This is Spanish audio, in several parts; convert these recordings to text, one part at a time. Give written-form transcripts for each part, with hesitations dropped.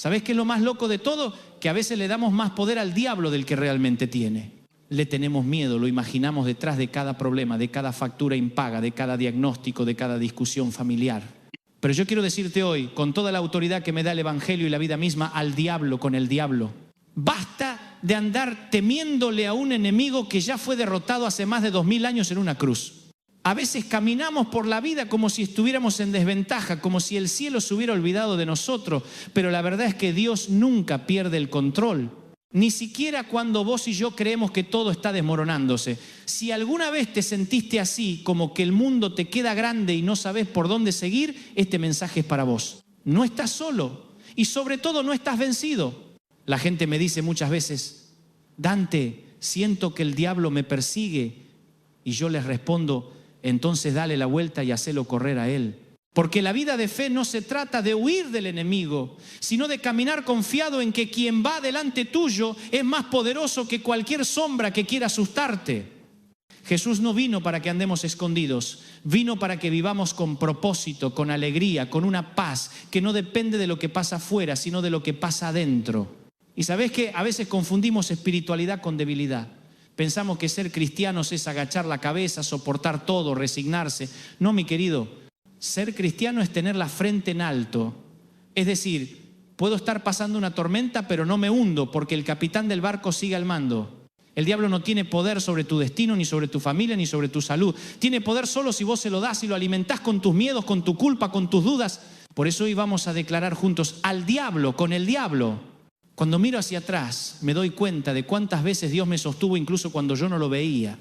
¿Sabés qué es lo más loco de todo? Que a veces le damos más poder al diablo del que realmente tiene. Le tenemos miedo, lo imaginamos detrás de cada problema, de cada factura impaga, de cada diagnóstico, de cada discusión familiar. Pero yo quiero decirte hoy, con toda la autoridad que me da el Evangelio y la vida misma, al diablo con el diablo. Basta de andar temiéndole a un enemigo que ya fue derrotado hace más de 2000 años en una cruz. A veces caminamos por la vida como si estuviéramos en desventaja, como si el cielo se hubiera olvidado de nosotros, pero la verdad es que Dios nunca pierde el control, ni siquiera cuando vos y yo creemos que todo está desmoronándose. Si alguna vez te sentiste así, como que el mundo te queda grande y no sabes por dónde seguir, este mensaje es para vos. No estás solo y sobre todo no estás vencido. La gente me dice muchas veces, Dante, siento que el diablo me persigue, y yo les respondo, entonces dale la vuelta y hacelo correr a él. Porque la vida de fe no se trata de huir del enemigo, sino de caminar confiado en que quien va delante tuyo es más poderoso que cualquier sombra que quiera asustarte. Jesús no vino para que andemos escondidos, vino para que vivamos con propósito, con alegría, con una paz que no depende de lo que pasa afuera, sino de lo que pasa adentro. Y sabés que a veces confundimos espiritualidad con debilidad. Pensamos que ser cristianos es agachar la cabeza, soportar todo, resignarse. No, mi querido, ser cristiano es tener la frente en alto. Es decir, puedo estar pasando una tormenta, pero no me hundo porque el capitán del barco sigue al mando. El diablo no tiene poder sobre tu destino, ni sobre tu familia, ni sobre tu salud. Tiene poder solo si vos se lo das y lo alimentás con tus miedos, con tu culpa, con tus dudas. Por eso hoy vamos a declarar juntos al diablo con el diablo. Cuando miro hacia atrás, me doy cuenta de cuántas veces Dios me sostuvo incluso cuando yo no lo veía.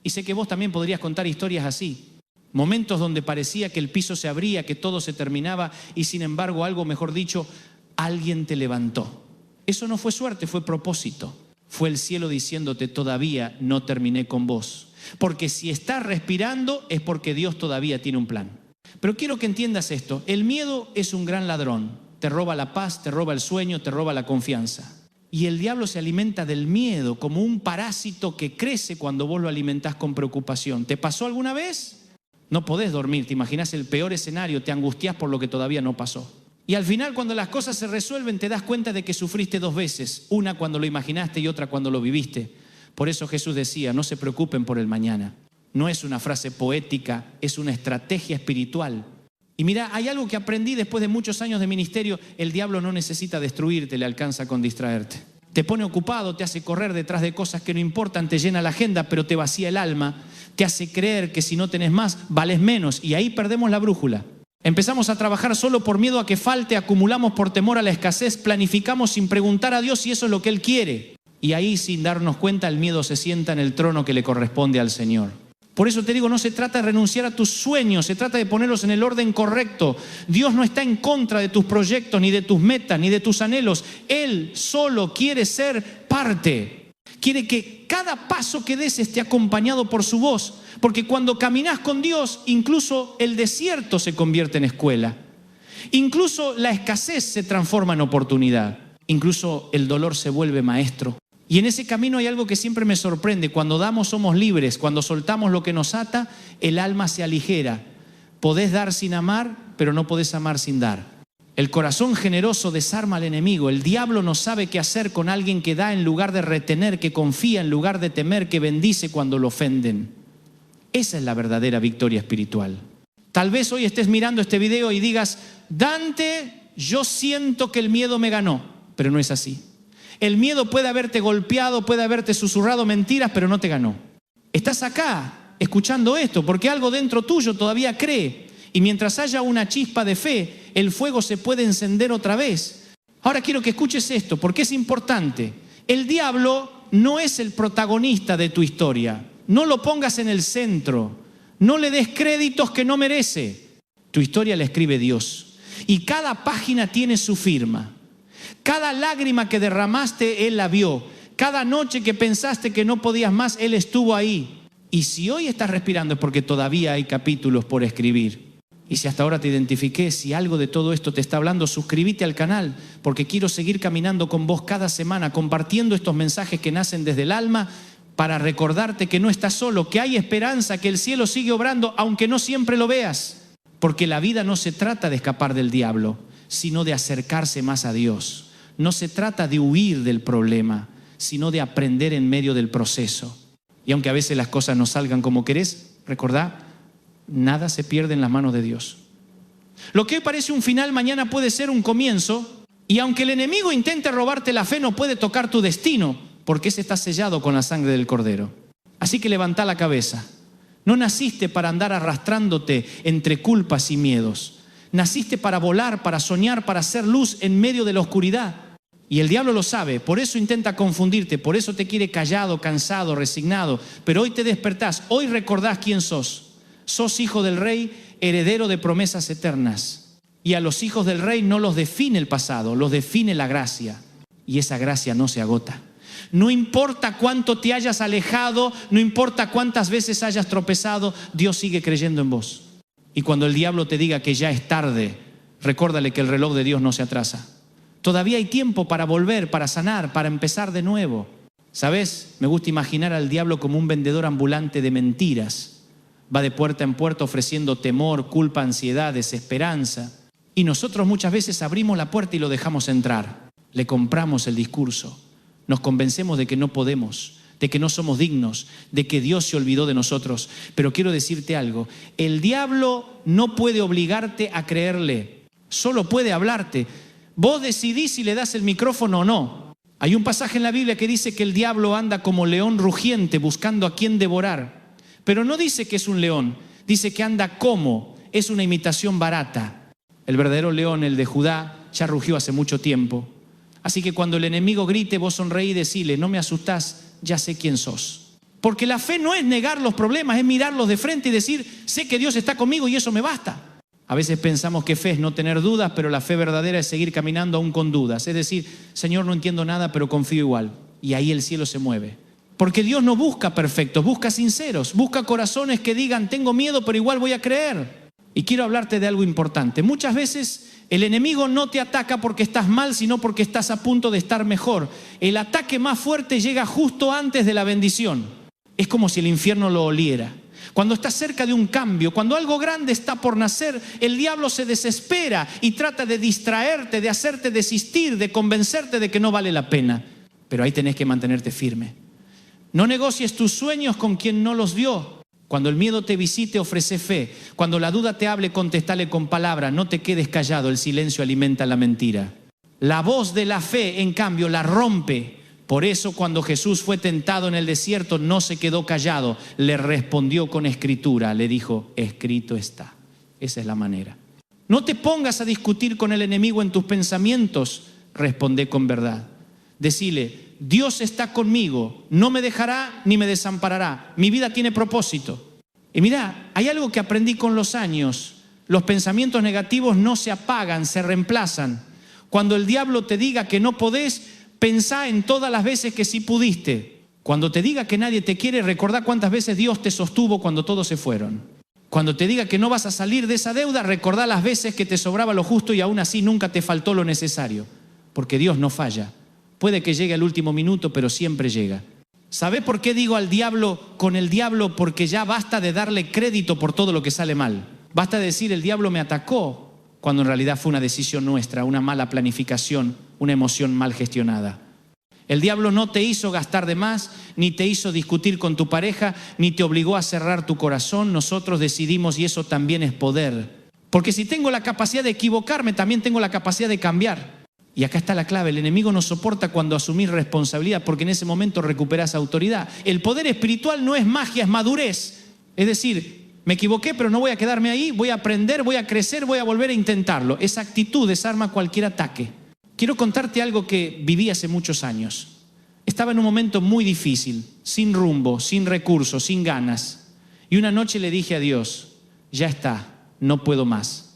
Y sé que vos también podrías contar historias así. Momentos donde parecía que el piso se abría, que todo se terminaba y sin embargo, algo mejor dicho, alguien te levantó. Eso no fue suerte, fue propósito. Fue el cielo diciéndote, todavía no terminé con vos. Porque si estás respirando es porque Dios todavía tiene un plan. Pero quiero que entiendas esto. El miedo es un gran ladrón. Te roba la paz, te roba el sueño, te roba la confianza. Y el diablo se alimenta del miedo como un parásito que crece cuando vos lo alimentás con preocupación. ¿Te pasó alguna vez? No podés dormir, te imaginás el peor escenario, te angustiás por lo que todavía no pasó. Y al final, cuando las cosas se resuelven, te das cuenta de que sufriste dos veces. Una cuando lo imaginaste y otra cuando lo viviste. Por eso Jesús decía, no se preocupen por el mañana. No es una frase poética, es una estrategia espiritual. Y mira, hay algo que aprendí después de muchos años de ministerio. El diablo no necesita destruirte, le alcanza con distraerte. Te pone ocupado, te hace correr detrás de cosas que no importan, te llena la agenda, pero te vacía el alma. Te hace creer que si no tenés más, vales menos. Y ahí perdemos la brújula. Empezamos a trabajar solo por miedo a que falte, acumulamos por temor a la escasez, planificamos sin preguntar a Dios si eso es lo que Él quiere. Y ahí, sin darnos cuenta, el miedo se sienta en el trono que le corresponde al Señor. Por eso te digo, no se trata de renunciar a tus sueños, se trata de ponerlos en el orden correcto. Dios no está en contra de tus proyectos, ni de tus metas, ni de tus anhelos. Él solo quiere ser parte. Quiere que cada paso que des esté acompañado por su voz. Porque cuando caminas con Dios, incluso el desierto se convierte en escuela. Incluso la escasez se transforma en oportunidad. Incluso el dolor se vuelve maestro. Y en ese camino hay algo que siempre me sorprende. Cuando damos somos libres. Cuando soltamos lo que nos ata, el alma se aligera. Podés dar sin amar, pero no podés amar sin dar. El corazón generoso desarma al enemigo. El diablo no sabe qué hacer con alguien que da en lugar de retener, que confía en lugar de temer, que bendice cuando lo ofenden. Esa es la verdadera victoria espiritual. Tal vez hoy estés mirando este video y digas, Dante, yo siento que el miedo me ganó, pero no es así. El miedo puede haberte golpeado, puede haberte susurrado mentiras, pero no te ganó. Estás acá escuchando esto porque algo dentro tuyo todavía cree. Y mientras haya una chispa de fe, el fuego se puede encender otra vez. Ahora quiero que escuches esto porque es importante. El diablo no es el protagonista de tu historia. No lo pongas en el centro. No le des créditos que no merece. Tu historia la escribe Dios. Y cada página tiene su firma. Cada lágrima que derramaste, Él la vio. Cada noche que pensaste que no podías más, Él estuvo ahí. Y si hoy estás respirando es porque todavía hay capítulos por escribir. Y si hasta ahora te identifiqué, si algo de todo esto te está hablando, suscríbete al canal, porque quiero seguir caminando con vos cada semana, compartiendo estos mensajes que nacen desde el alma, para recordarte que no estás solo, que hay esperanza, que el cielo sigue obrando, aunque no siempre lo veas. Porque la vida no se trata de escapar del diablo, sino de acercarse más a Dios. No se trata de huir del problema, sino de aprender en medio del proceso. Y aunque a veces las cosas no salgan como querés, recordá, nada se pierde en las manos de Dios. Lo que hoy parece un final, mañana puede ser un comienzo. Y aunque el enemigo intente robarte la fe, no puede tocar tu destino, porque ese está sellado con la sangre del Cordero. Así que levantá la cabeza. No naciste para andar arrastrándote entre culpas y miedos. Naciste para volar, para soñar, para hacer luz en medio de la oscuridad. Y el diablo lo sabe, por eso intenta confundirte, por eso te quiere callado, cansado, resignado. Pero hoy te despertás, hoy recordás quién sos. Sos hijo del Rey, heredero de promesas eternas. Y a los hijos del Rey no los define el pasado, los define la gracia. Y esa gracia no se agota. No importa cuánto te hayas alejado, no importa cuántas veces hayas tropezado, Dios sigue creyendo en vos. Y cuando el diablo te diga que ya es tarde, recuérdale que el reloj de Dios no se atrasa. Todavía hay tiempo para volver, para sanar, para empezar de nuevo. ¿Sabes? Me gusta imaginar al diablo como un vendedor ambulante de mentiras. Va de puerta en puerta ofreciendo temor, culpa, ansiedad, desesperanza. Y nosotros muchas veces abrimos la puerta y lo dejamos entrar. Le compramos el discurso. Nos convencemos de que no podemos, de que no somos dignos, de que Dios se olvidó de nosotros. Pero quiero decirte algo, el diablo no puede obligarte a creerle, solo puede hablarte. Vos decidís si le das el micrófono o no. Hay un pasaje en la Biblia que dice que el diablo anda como león rugiente buscando a quien devorar. Pero no dice que es un león, dice que anda como, es una imitación barata. El verdadero león, el de Judá, ya rugió hace mucho tiempo. Así que cuando el enemigo grite, vos sonreí y decile, no me asustás, ya sé quién sos. Porque la fe no es negar los problemas, es mirarlos de frente y decir, sé que Dios está conmigo y eso me basta. A veces pensamos que fe es no tener dudas, pero la fe verdadera es seguir caminando aún con dudas. Es decir, Señor, no entiendo nada, pero confío igual. Y ahí el cielo se mueve. Porque Dios no busca perfectos, busca sinceros, busca corazones que digan, tengo miedo, pero igual voy a creer. Y quiero hablarte de algo importante. Muchas veces el enemigo no te ataca porque estás mal, sino porque estás a punto de estar mejor. El ataque más fuerte llega justo antes de la bendición. Es como si el infierno lo oliera. Cuando estás cerca de un cambio, cuando algo grande está por nacer, el diablo se desespera y trata de distraerte, de hacerte desistir, de convencerte de que no vale la pena. Pero ahí tenés que mantenerte firme. No negocies tus sueños con quien no los dio. Cuando el miedo te visite, ofrece fe. Cuando la duda te hable, contestale con palabra. No te quedes callado, el silencio alimenta la mentira. La voz de la fe, en cambio, la rompe. Por eso cuando Jesús fue tentado en el desierto, no se quedó callado. Le respondió con escritura. Le dijo, escrito está. Esa es la manera. No te pongas a discutir con el enemigo en tus pensamientos. Responde con verdad. Decile, Dios está conmigo, no me dejará ni me desamparará. Mi vida tiene propósito. Y mira, hay algo que aprendí con los años. Los pensamientos negativos no se apagan, se reemplazan. Cuando el diablo te diga que no podés, pensá en todas las veces que sí pudiste. Cuando te diga que nadie te quiere, recordá cuántas veces Dios te sostuvo cuando todos se fueron. Cuando te diga que no vas a salir de esa deuda, recordá las veces que te sobraba lo justo y aún así nunca te faltó lo necesario. Porque Dios no falla. Puede que llegue al último minuto, pero siempre llega. ¿Sabe por qué digo al diablo con el diablo? Porque ya basta de darle crédito por todo lo que sale mal. Basta de decir el diablo me atacó, cuando en realidad fue una decisión nuestra, una mala planificación, una emoción mal gestionada. El diablo no te hizo gastar de más, ni te hizo discutir con tu pareja, ni te obligó a cerrar tu corazón. Nosotros decidimos y eso también es poder. Porque si tengo la capacidad de equivocarme, también tengo la capacidad de cambiar. Y acá está la clave, el enemigo no soporta cuando asumís responsabilidad porque en ese momento recuperás autoridad. El poder espiritual no es magia, es madurez. Es decir, me equivoqué pero no voy a quedarme ahí, voy a aprender, voy a crecer, voy a volver a intentarlo. Esa actitud desarma cualquier ataque. Quiero contarte algo que viví hace muchos años. Estaba en un momento muy difícil, sin rumbo, sin recursos, sin ganas. Y una noche le dije a Dios, ya está, no puedo más.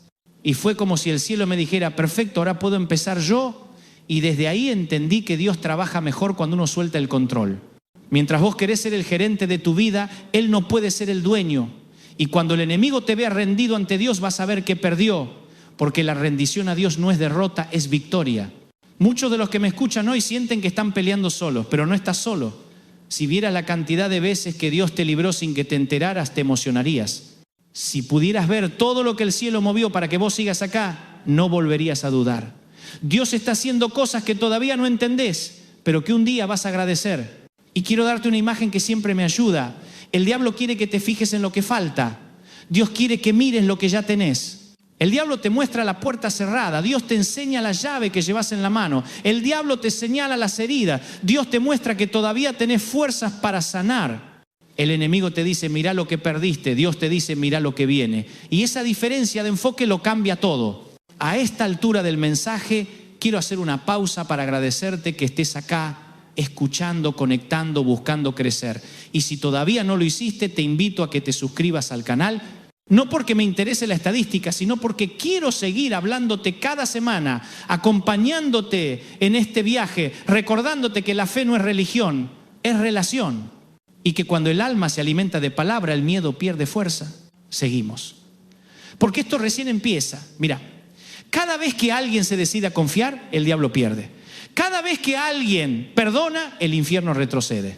Y fue como si el cielo me dijera, perfecto, ahora puedo empezar yo. Y desde ahí entendí que Dios trabaja mejor cuando uno suelta el control. Mientras vos querés ser el gerente de tu vida, Él no puede ser el dueño. Y cuando el enemigo te vea rendido ante Dios, vas a ver que perdió. Porque la rendición a Dios no es derrota, es victoria. Muchos de los que me escuchan hoy sienten que están peleando solos, pero no estás solo. Si vieras la cantidad de veces que Dios te libró sin que te enteraras, te emocionarías. Si pudieras ver todo lo que el cielo movió para que vos sigas acá, no volverías a dudar. Dios está haciendo cosas que todavía no entendés, pero que un día vas a agradecer. Y quiero darte una imagen que siempre me ayuda. El diablo quiere que te fijes en lo que falta. Dios quiere que mires lo que ya tenés. El diablo te muestra la puerta cerrada. Dios te enseña la llave que llevas en la mano. El diablo te señala las heridas. Dios te muestra que todavía tenés fuerzas para sanar. El enemigo te dice, mirá lo que perdiste. Dios te dice, mirá lo que viene. Y esa diferencia de enfoque lo cambia todo. A esta altura del mensaje, quiero hacer una pausa para agradecerte que estés acá, escuchando, conectando, buscando crecer. Y si todavía no lo hiciste, te invito a que te suscribas al canal. No porque me interese la estadística, sino porque quiero seguir hablándote cada semana, acompañándote en este viaje, recordándote que la fe no es religión, es relación. Y que cuando el alma se alimenta de palabra, el miedo pierde fuerza. Seguimos. Porque esto recién empieza. Mira, cada vez que alguien se decide a confiar, el diablo pierde. Cada vez que alguien perdona, el infierno retrocede.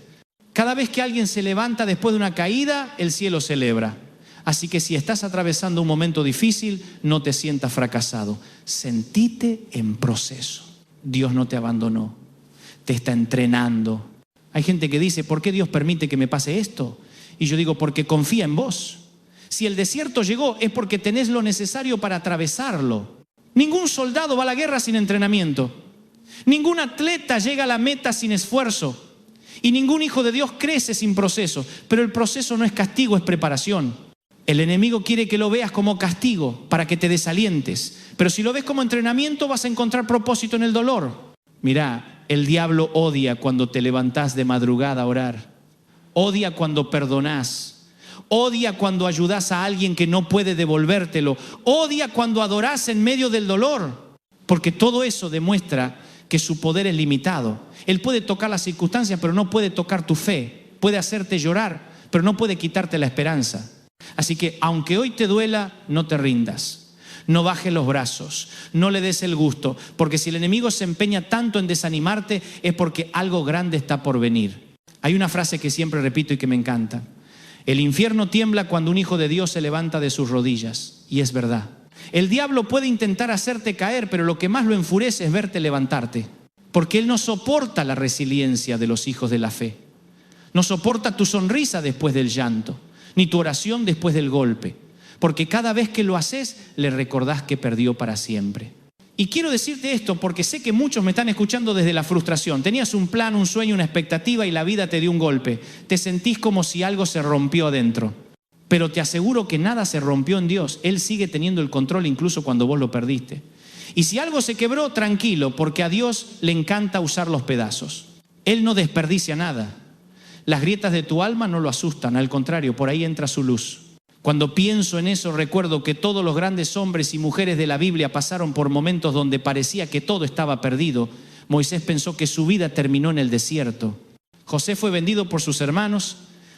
Cada vez que alguien se levanta después de una caída, el cielo celebra. Así que si estás atravesando un momento difícil, no te sientas fracasado. Sentite en proceso. Dios no te abandonó. Te está entrenando. Hay gente que dice, ¿por qué Dios permite que me pase esto? Y yo digo, porque confía en vos. Si el desierto llegó, es porque tenés lo necesario para atravesarlo. Ningún soldado va a la guerra sin entrenamiento. Ningún atleta llega a la meta sin esfuerzo. Y ningún hijo de Dios crece sin proceso. Pero el proceso no es castigo, es preparación. El enemigo quiere que lo veas como castigo para que te desalientes. Pero si lo ves como entrenamiento, vas a encontrar propósito en el dolor. Mirá, el diablo odia cuando te levantás de madrugada a orar. Odia cuando perdonás. Odia cuando ayudás a alguien que no puede devolvértelo. Odia cuando adorás en medio del dolor. Porque todo eso demuestra que su poder es limitado. Él puede tocar las circunstancias, pero no puede tocar tu fe. Puede hacerte llorar, pero no puede quitarte la esperanza. Así que, aunque hoy te duela, no te rindas. No bajes los brazos, no le des el gusto, porque si el enemigo se empeña tanto en desanimarte, es porque algo grande está por venir. Hay una frase que siempre repito y que me encanta. El infierno tiembla cuando un hijo de Dios se levanta de sus rodillas. Y es verdad. El diablo puede intentar hacerte caer, pero lo que más lo enfurece es verte levantarte. Porque él no soporta la resiliencia de los hijos de la fe. No soporta tu sonrisa después del llanto, ni tu oración después del golpe. Porque cada vez que lo haces, le recordás que perdió para siempre. Y quiero decirte esto porque sé que muchos me están escuchando desde la frustración. Tenías un plan, un sueño, una expectativa y la vida te dio un golpe. Te sentís como si algo se rompió adentro. Pero te aseguro que nada se rompió en Dios. Él sigue teniendo el control incluso cuando vos lo perdiste. Y si algo se quebró, tranquilo, porque a Dios le encanta usar los pedazos. Él no desperdicia nada. Las grietas de tu alma no lo asustan, al contrario, por ahí entra su luz. Cuando pienso en eso, recuerdo que todos los grandes hombres y mujeres de la Biblia pasaron por momentos donde parecía que todo estaba perdido. Moisés pensó que su vida terminó en el desierto. José fue vendido por sus hermanos.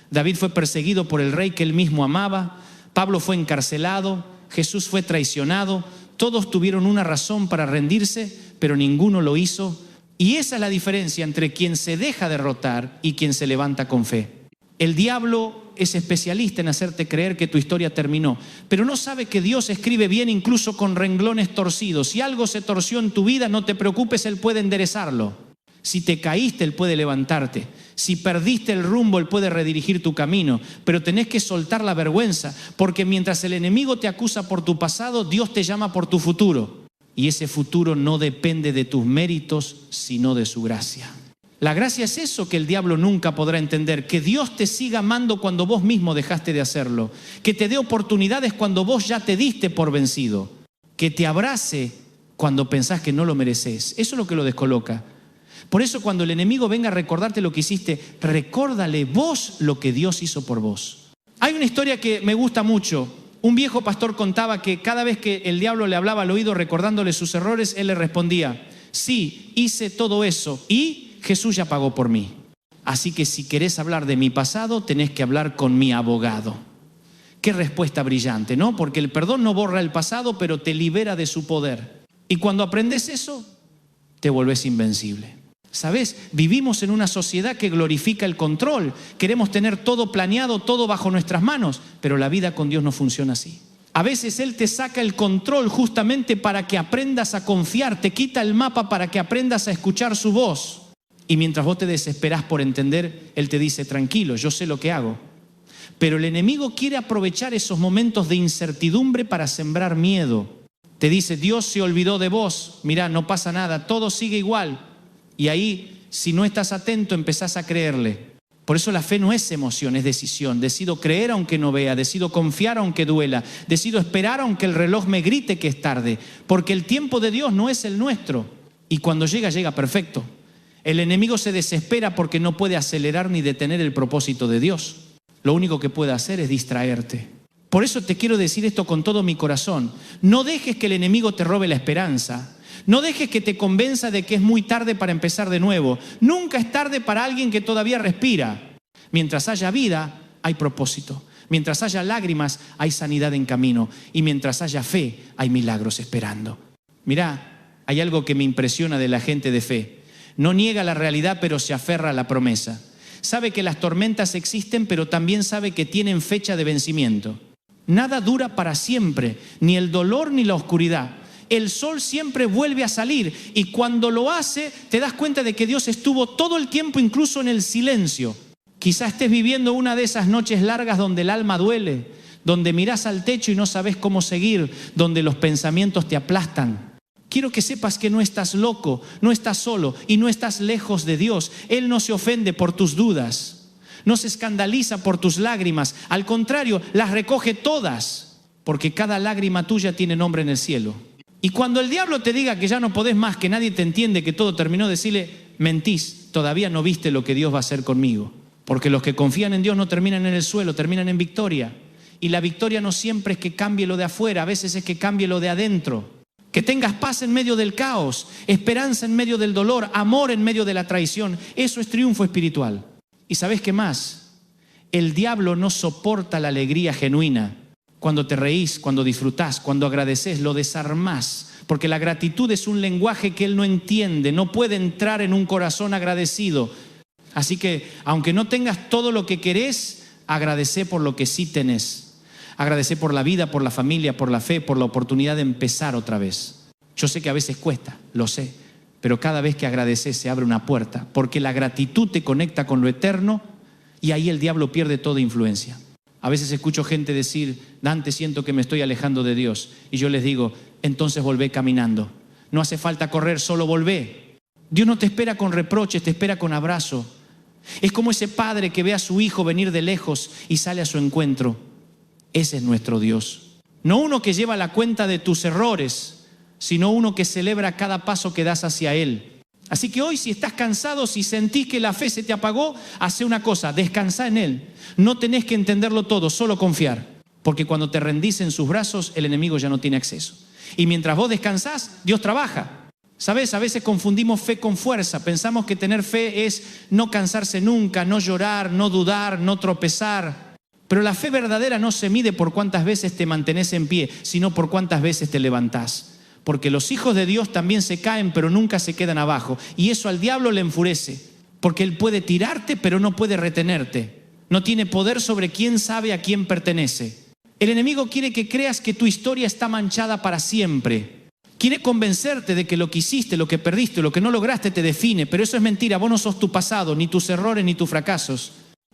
David fue perseguido por el rey que él mismo amaba. Pablo fue encarcelado. Jesús fue traicionado. Todos tuvieron una razón para rendirse, pero ninguno lo hizo. Y esa es la diferencia entre quien se deja derrotar y quien se levanta con fe. El diablo es especialista en hacerte creer que tu historia terminó, pero no sabe que Dios escribe bien incluso con renglones torcidos. Si algo se torció en tu vida, no te preocupes, Él puede enderezarlo. Si te caíste, Él puede levantarte. Si perdiste el rumbo, Él puede redirigir tu camino. Pero tenés que soltar la vergüenza, porque mientras el enemigo te acusa por tu pasado, Dios te llama por tu futuro. Y ese futuro no depende de tus méritos, sino de su gracia. La gracia es eso que el diablo nunca podrá entender, que Dios te siga amando cuando vos mismo dejaste de hacerlo, que te dé oportunidades cuando vos ya te diste por vencido, que te abrace cuando pensás que no lo mereces. Eso es lo que lo descoloca. Por eso cuando el enemigo venga a recordarte lo que hiciste, recórdale vos lo que Dios hizo por vos. Hay una historia que me gusta mucho. Un viejo pastor contaba que cada vez que el diablo le hablaba al oído recordándole sus errores, él le respondía, sí, hice todo eso y Jesús ya pagó por mí. Así que si querés hablar de mi pasado, tenés que hablar con mi abogado. Qué respuesta brillante, ¿no? Porque el perdón no borra el pasado, pero te libera de su poder. Y cuando aprendes eso, te volvés invencible. ¿Sabes? Vivimos en una sociedad que glorifica el control. Queremos tener todo planeado, todo bajo nuestras manos, pero la vida con Dios no funciona así. A veces Él te saca el control justamente para que aprendas a confiar, te quita el mapa para que aprendas a escuchar su voz. Y mientras vos te desesperás por entender, Él te dice, tranquilo, yo sé lo que hago. Pero el enemigo quiere aprovechar esos momentos de incertidumbre para sembrar miedo. Te dice, Dios se olvidó de vos, mirá, no pasa nada, todo sigue igual. Y ahí, si no estás atento, empezás a creerle. Por eso la fe no es emoción, es decisión. Decido creer aunque no vea, decido confiar aunque duela, decido esperar aunque el reloj me grite que es tarde, porque el tiempo de Dios no es el nuestro. Y cuando llega, llega perfecto. El enemigo se desespera porque no puede acelerar ni detener el propósito de Dios. Lo único que puede hacer es distraerte. Por eso te quiero decir esto con todo mi corazón. No dejes que el enemigo te robe la esperanza. No dejes que te convenza de que es muy tarde para empezar de nuevo. Nunca es tarde para alguien que todavía respira. Mientras haya vida, hay propósito. Mientras haya lágrimas, hay sanidad en camino. Y mientras haya fe, hay milagros esperando. Mirá, hay algo que me impresiona de la gente de fe. No niega la realidad, pero se aferra a la promesa. Sabe que las tormentas existen, pero también sabe que tienen fecha de vencimiento. Nada dura para siempre, ni el dolor ni la oscuridad. El sol siempre vuelve a salir y cuando lo hace te das cuenta de que Dios estuvo todo el tiempo incluso en el silencio. Quizás estés viviendo una de esas noches largas donde el alma duele, donde mirás al techo y no sabes cómo seguir, donde los pensamientos te aplastan. Quiero que sepas que no estás loco, no estás solo y no estás lejos de Dios. Él no se ofende por tus dudas, no se escandaliza por tus lágrimas. Al contrario, las recoge todas, porque cada lágrima tuya tiene nombre en el cielo. Y cuando el diablo te diga que ya no podés más, que nadie te entiende, que todo terminó, decirle, mentís, todavía no viste lo que Dios va a hacer conmigo. Porque los que confían en Dios no terminan en el suelo, terminan en victoria. Y la victoria no siempre es que cambie lo de afuera, a veces es que cambie lo de adentro. Que tengas paz en medio del caos, esperanza en medio del dolor, amor en medio de la traición. Eso es triunfo espiritual. ¿Y sabés qué más? El diablo no soporta la alegría genuina. Cuando te reís, cuando disfrutás, cuando agradeces, lo desarmás. Porque la gratitud es un lenguaje que él no entiende, no puede entrar en un corazón agradecido. Así que, aunque no tengas todo lo que querés, agradecé por lo que sí tenés. Agradecé por la vida, por la familia, por la fe, por la oportunidad de empezar otra vez. Yo sé que a veces cuesta, lo sé, pero cada vez que agradeces se abre una puerta, porque la gratitud te conecta con lo eterno y ahí el diablo pierde toda influencia. A veces escucho gente decir, Dante, siento que me estoy alejando de Dios. Y yo les digo, entonces volvé caminando. No hace falta correr, solo volvé. Dios no te espera con reproches, te espera con abrazo. Es como ese padre que ve a su hijo venir de lejos y sale a su encuentro. Ese es nuestro Dios. No uno que lleva la cuenta de tus errores, sino uno que celebra cada paso que das hacia Él. Así que hoy, si estás cansado, si sentís que la fe se te apagó, hace una cosa, descansá en Él. No tenés que entenderlo todo, solo confiar. Porque cuando te rendís en sus brazos, el enemigo ya no tiene acceso. Y mientras vos descansás, Dios trabaja. ¿Sabes? A veces confundimos fe con fuerza. Pensamos que tener fe es no cansarse nunca, no llorar, no dudar, no tropezar. Pero la fe verdadera no se mide por cuántas veces te mantenés en pie, sino por cuántas veces te levantás. Porque los hijos de Dios también se caen, pero nunca se quedan abajo. Y eso al diablo le enfurece. Porque él puede tirarte, pero no puede retenerte. No tiene poder sobre quién sabe a quién pertenece. El enemigo quiere que creas que tu historia está manchada para siempre. Quiere convencerte de que lo que hiciste, lo que perdiste, lo que no lograste te define. Pero eso es mentira. Vos no sos tu pasado, ni tus errores, ni tus fracasos.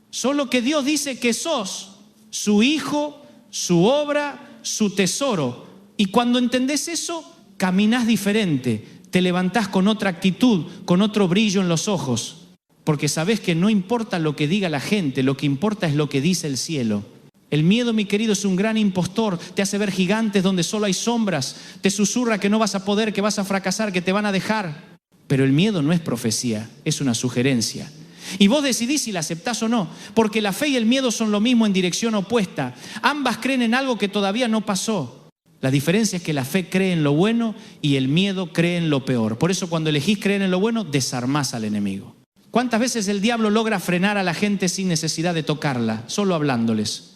Solo que Dios dice que sos su hijo, su obra, su tesoro. Y cuando entendés eso, caminás diferente, te levantás con otra actitud, con otro brillo en los ojos, porque sabés que no importa lo que diga la gente, lo que importa es lo que dice el cielo. El miedo, mi querido, es un gran impostor, te hace ver gigantes donde solo hay sombras, te susurra que no vas a poder, que vas a fracasar, que te van a dejar. Pero el miedo no es profecía, es una sugerencia. Y vos decidís si la aceptás o no, porque la fe y el miedo son lo mismo en dirección opuesta. Ambas creen en algo que todavía no pasó. La diferencia es que la fe cree en lo bueno y el miedo cree en lo peor. Por eso cuando elegís creer en lo bueno, desarmás al enemigo. ¿Cuántas veces el diablo logra frenar a la gente sin necesidad de tocarla, solo hablándoles?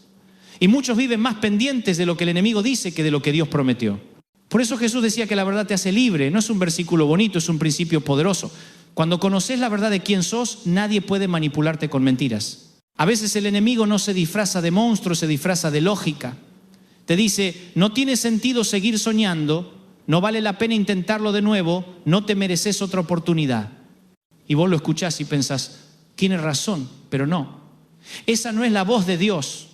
Y muchos viven más pendientes de lo que el enemigo dice que de lo que Dios prometió. Por eso Jesús decía que la verdad te hace libre. No es un versículo bonito, es un principio poderoso. Cuando conoces la verdad de quién sos, nadie puede manipularte con mentiras. A veces el enemigo no se disfraza de monstruo, se disfraza de lógica. Te dice, no tiene sentido seguir soñando, no vale la pena intentarlo de nuevo, no te mereces otra oportunidad. Y vos lo escuchás y pensás, tiene razón, pero no. Esa no es la voz de Dios.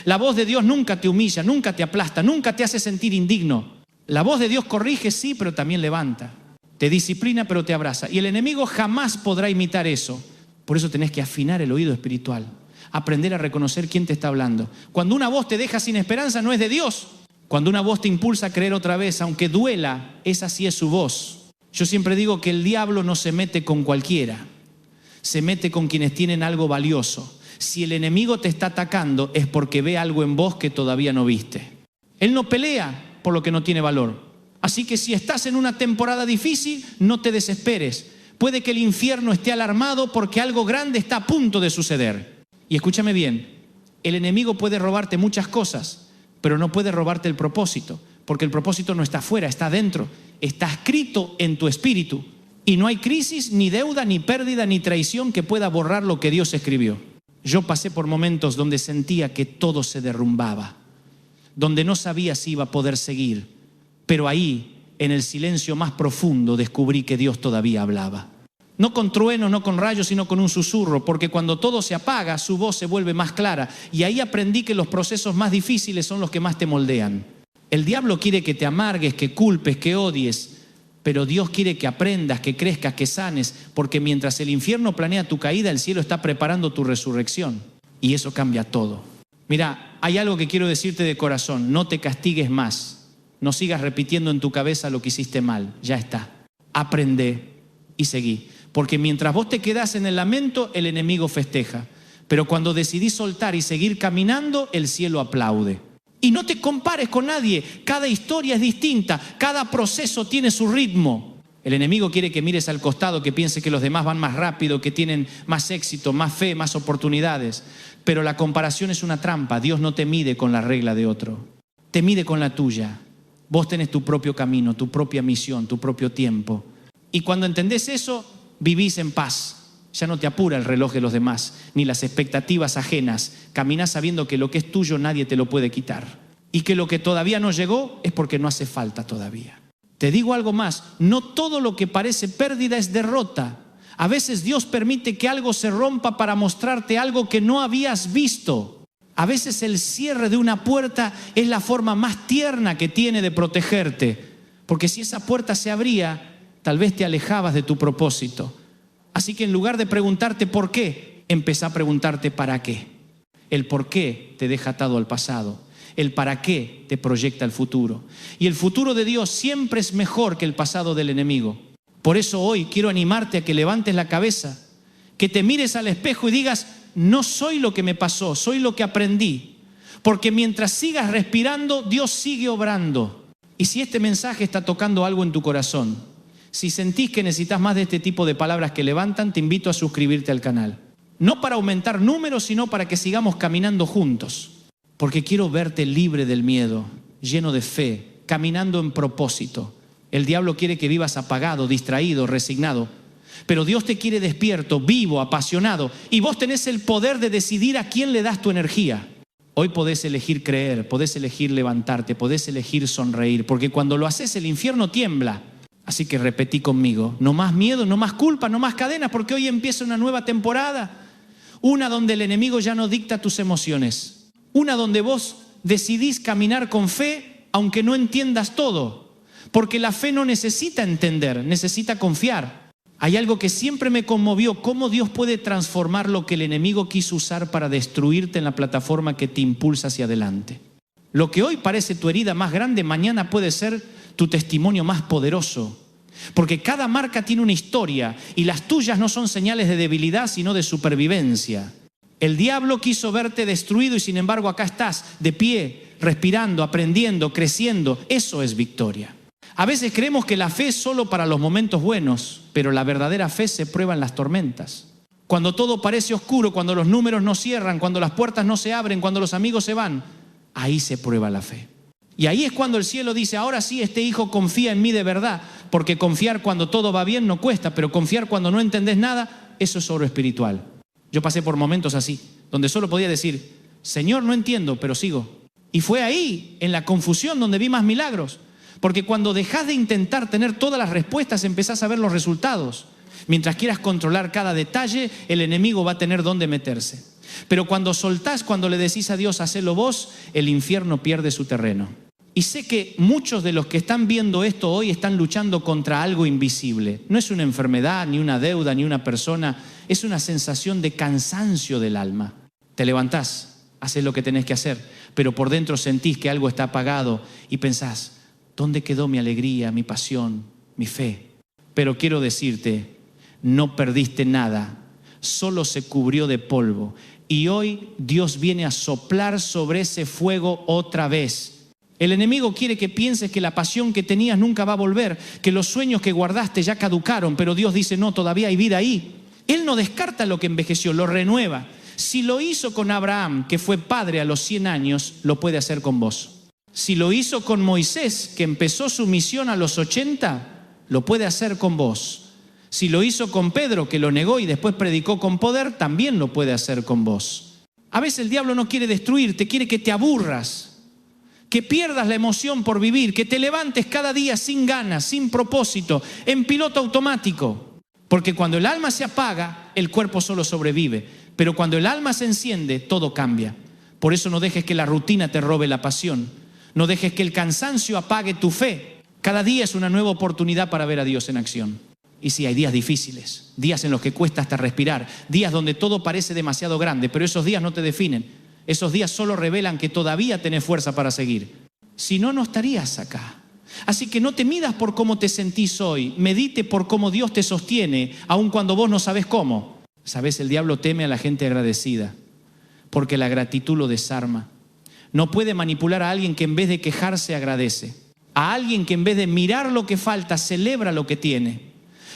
La voz de Dios nunca te humilla, nunca te aplasta, nunca te hace sentir indigno. La voz de Dios corrige, sí, pero también levanta. Te disciplina, pero te abraza. Y el enemigo jamás podrá imitar eso. Por eso tenés que afinar el oído espiritual. Aprender a reconocer quién te está hablando. Cuando una voz te deja sin esperanza, no es de Dios. Cuando una voz te impulsa a creer otra vez, aunque duela, esa sí es su voz. Yo siempre digo que el diablo no se mete con cualquiera. Se mete con quienes tienen algo valioso. Si el enemigo te está atacando, es porque ve algo en vos que todavía no viste. Él no pelea por lo que no tiene valor. Así que si estás en una temporada difícil, no te desesperes. Puede que el infierno esté alarmado porque algo grande está a punto de suceder. Y escúchame bien, el enemigo puede robarte muchas cosas, pero no puede robarte el propósito, porque el propósito no está afuera, está adentro, está escrito en tu espíritu. Y no hay crisis, ni deuda, ni pérdida, ni traición que pueda borrar lo que Dios escribió. Yo pasé por momentos donde sentía que todo se derrumbaba, donde no sabía si iba a poder seguir, pero ahí, en el silencio más profundo, descubrí que Dios todavía hablaba. No con trueno, no con rayos, sino con un susurro, porque cuando todo se apaga, su voz se vuelve más clara. Y ahí aprendí que los procesos más difíciles son los que más te moldean. El diablo quiere que te amargues, que culpes, que odies, pero Dios quiere que aprendas, que crezcas, que sanes, porque mientras el infierno planea tu caída, el cielo está preparando tu resurrección. Y eso cambia todo. Mira, hay algo que quiero decirte de corazón: no te castigues más, no sigas repitiendo en tu cabeza lo que hiciste mal, ya está. Aprende y seguí. Porque mientras vos te quedás en el lamento, el enemigo festeja. Pero cuando decidís soltar y seguir caminando, el cielo aplaude. Y no te compares con nadie. Cada historia es distinta. Cada proceso tiene su ritmo. El enemigo quiere que mires al costado, que pienses que los demás van más rápido, que tienen más éxito, más fe, más oportunidades. Pero la comparación es una trampa. Dios no te mide con la regla de otro. Te mide con la tuya. Vos tenés tu propio camino, tu propia misión, tu propio tiempo. Y cuando entendés eso, vivís en paz. Ya no te apura el reloj de los demás, ni las expectativas ajenas. Caminás sabiendo que lo que es tuyo nadie te lo puede quitar. Y que lo que todavía no llegó es porque no hace falta todavía. Te digo algo más, no todo lo que parece pérdida es derrota. A veces Dios permite que algo se rompa para mostrarte algo que no habías visto. A veces el cierre de una puerta es la forma más tierna que tiene de protegerte. Porque si esa puerta se abría, tal vez te alejabas de tu propósito. Así que en lugar de preguntarte por qué, empezá a preguntarte para qué. El por qué te deja atado al pasado. El para qué te proyecta el futuro. Y el futuro de Dios siempre es mejor que el pasado del enemigo. Por eso hoy quiero animarte a que levantes la cabeza, que te mires al espejo y digas: no soy lo que me pasó, soy lo que aprendí. Porque mientras sigas respirando, Dios sigue obrando. Y si este mensaje está tocando algo en tu corazón, si sentís que necesitas más de este tipo de palabras que levantan, te invito a suscribirte al canal. No para aumentar números, sino para que sigamos caminando juntos. Porque quiero verte libre del miedo, lleno de fe, caminando en propósito. El diablo quiere que vivas apagado, distraído, resignado. Pero Dios te quiere despierto, vivo, apasionado. Y vos tenés el poder de decidir a quién le das tu energía. Hoy podés elegir creer, podés elegir levantarte, podés elegir sonreír. Porque cuando lo haces, el infierno tiembla. Así que repetí conmigo: no más miedo, no más culpa, no más cadenas, porque hoy empieza una nueva temporada. Una donde el enemigo ya no dicta tus emociones. Una donde vos decidís caminar con fe, aunque no entiendas todo. Porque la fe no necesita entender, necesita confiar. Hay algo que siempre me conmovió: cómo Dios puede transformar lo que el enemigo quiso usar para destruirte en la plataforma que te impulsa hacia adelante. Lo que hoy parece tu herida más grande, mañana puede ser tu testimonio más poderoso. Porque cada marca tiene una historia y las tuyas no son señales de debilidad, sino de supervivencia. El diablo quiso verte destruido y sin embargo acá estás, de pie, respirando, aprendiendo, creciendo. Eso es victoria. A veces creemos que la fe es solo para los momentos buenos, pero la verdadera fe se prueba en las tormentas. Cuando todo parece oscuro, cuando los números no cierran, cuando las puertas no se abren, cuando los amigos se van, ahí se prueba la fe. Y ahí es cuando el cielo dice: ahora sí, este hijo confía en mí de verdad. Porque confiar cuando todo va bien no cuesta, pero confiar cuando no entendés nada, eso es oro espiritual. Yo pasé por momentos así, donde solo podía decir: Señor, no entiendo, pero sigo. Y fue ahí, en la confusión, donde vi más milagros. Porque cuando dejas de intentar tener todas las respuestas, empezás a ver los resultados. Mientras quieras controlar cada detalle, el enemigo va a tener dónde meterse. Pero cuando soltás, cuando le decís a Dios, hacelo vos, el infierno pierde su terreno. Y sé que muchos de los que están viendo esto hoy están luchando contra algo invisible. No es una enfermedad, ni una deuda, ni una persona. Es una sensación de cansancio del alma. Te levantás, haces lo que tenés que hacer, pero por dentro sentís que algo está apagado y pensás, ¿dónde quedó mi alegría, mi pasión, mi fe? Pero quiero decirte, no perdiste nada, solo se cubrió de polvo. Y hoy Dios viene a soplar sobre ese fuego otra vez. El enemigo quiere que pienses que la pasión que tenías nunca va a volver, que los sueños que guardaste ya caducaron, pero Dios dice, no, todavía hay vida ahí. Él no descarta lo que envejeció, lo renueva. Si lo hizo con Abraham, que fue padre a los 100 años, lo puede hacer con vos. Si lo hizo con Moisés, que empezó su misión a los 80, lo puede hacer con vos. Si lo hizo con Pedro, que lo negó y después predicó con poder, también lo puede hacer con vos. A veces el diablo no quiere destruirte, quiere que te aburras, que pierdas la emoción por vivir, que te levantes cada día sin ganas, sin propósito, en piloto automático. Porque cuando el alma se apaga, el cuerpo solo sobrevive. Pero cuando el alma se enciende, todo cambia. Por eso no dejes que la rutina te robe la pasión. No dejes que el cansancio apague tu fe. Cada día es una nueva oportunidad para ver a Dios en acción. Y sí, hay días difíciles, días en los que cuesta hasta respirar, días donde todo parece demasiado grande, pero esos días no te definen. Esos días solo revelan que todavía tenés fuerza para seguir. Si no, no estarías acá. Así que no te midas por cómo te sentís hoy. Medite por cómo Dios te sostiene, aun cuando vos no sabés cómo. ¿Sabés? El diablo teme a la gente agradecida, porque la gratitud lo desarma. No puede manipular a alguien que en vez de quejarse agradece. A alguien que en vez de mirar lo que falta, celebra lo que tiene.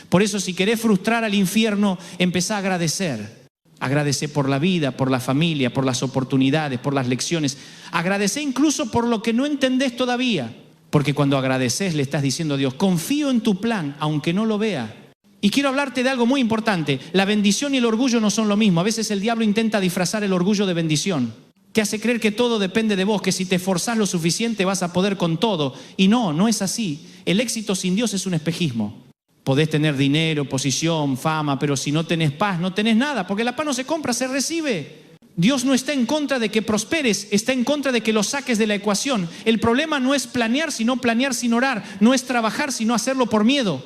Por eso, si querés frustrar al infierno, empezá a agradecer. Agradece por la vida, por la familia, por las oportunidades, por las lecciones. Agradece incluso por lo que no entendés todavía. Porque cuando agradeces le estás diciendo a Dios, confío en tu plan, aunque no lo vea. Y quiero hablarte de algo muy importante. La bendición y el orgullo no son lo mismo. A veces el diablo intenta disfrazar el orgullo de bendición. Te hace creer que todo depende de vos, que si te esforzás lo suficiente vas a poder con todo. Y no, no es así. El éxito sin Dios es un espejismo. Podés tener dinero, posición, fama, pero si no tenés paz, no tenés nada, porque la paz no se compra, se recibe. Dios no está en contra de que prosperes, está en contra de que lo saques de la ecuación. El problema no es planear, sino planear sin orar. No es trabajar, sino hacerlo por miedo.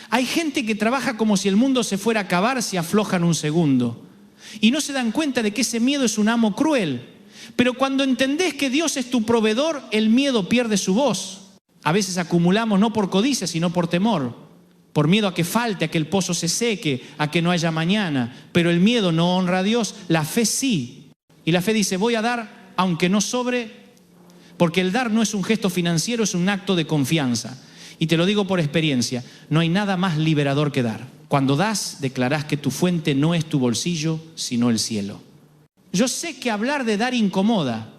Hay gente que trabaja como si el mundo se fuera a acabar si aflojan un segundo. Y no se dan cuenta de que ese miedo es un amo cruel. Pero cuando entendés que Dios es tu proveedor, el miedo pierde su voz. A veces acumulamos no por codicia, sino por temor. Por miedo a que falte, a que el pozo se seque, a que no haya mañana. Pero el miedo no honra a Dios, la fe sí. Y la fe dice, voy a dar aunque no sobre, porque el dar no es un gesto financiero, es un acto de confianza. Y te lo digo por experiencia, no hay nada más liberador que dar. Cuando das, declarás que tu fuente no es tu bolsillo, sino el cielo. Yo sé que hablar de dar incomoda,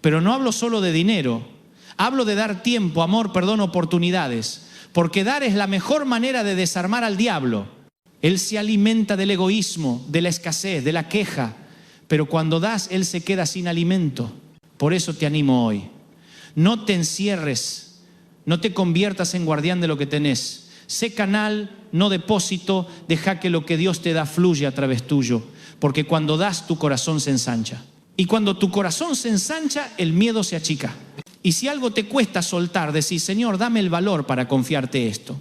pero no hablo solo de dinero. Hablo de dar tiempo, amor, perdón, oportunidades. Porque dar es la mejor manera de desarmar al diablo. Él se alimenta del egoísmo, de la escasez, de la queja. Pero cuando das, él se queda sin alimento. Por eso te animo hoy. No te encierres, no te conviertas en guardián de lo que tenés. Sé canal, no depósito, deja que lo que Dios te da fluya a través tuyo. Porque cuando das, tu corazón se ensancha. Y cuando tu corazón se ensancha, el miedo se achica. Y si algo te cuesta soltar, decís, Señor, dame el valor para confiarte esto.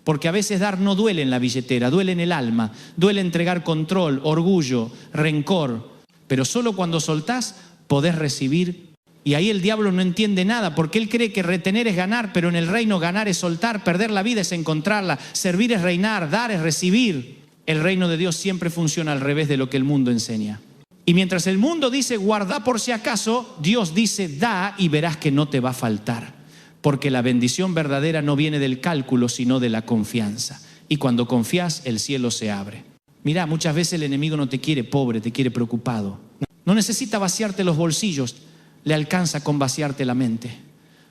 Porque a veces dar no duele en la billetera, duele en el alma, duele entregar control, orgullo, rencor. Pero solo cuando soltás podés recibir. Y ahí el diablo no entiende nada, porque él cree que retener es ganar, pero en el reino ganar es soltar, perder la vida es encontrarla, servir es reinar, dar es recibir. El reino de Dios siempre funciona al revés de lo que el mundo enseña. Y mientras el mundo dice guarda por si acaso, Dios dice da y verás que no te va a faltar. Porque la bendición verdadera no viene del cálculo, sino de la confianza. Y cuando confías, el cielo se abre. Mirá, muchas veces el enemigo no te quiere pobre, te quiere preocupado. No necesita vaciarte los bolsillos, le alcanza con vaciarte la mente.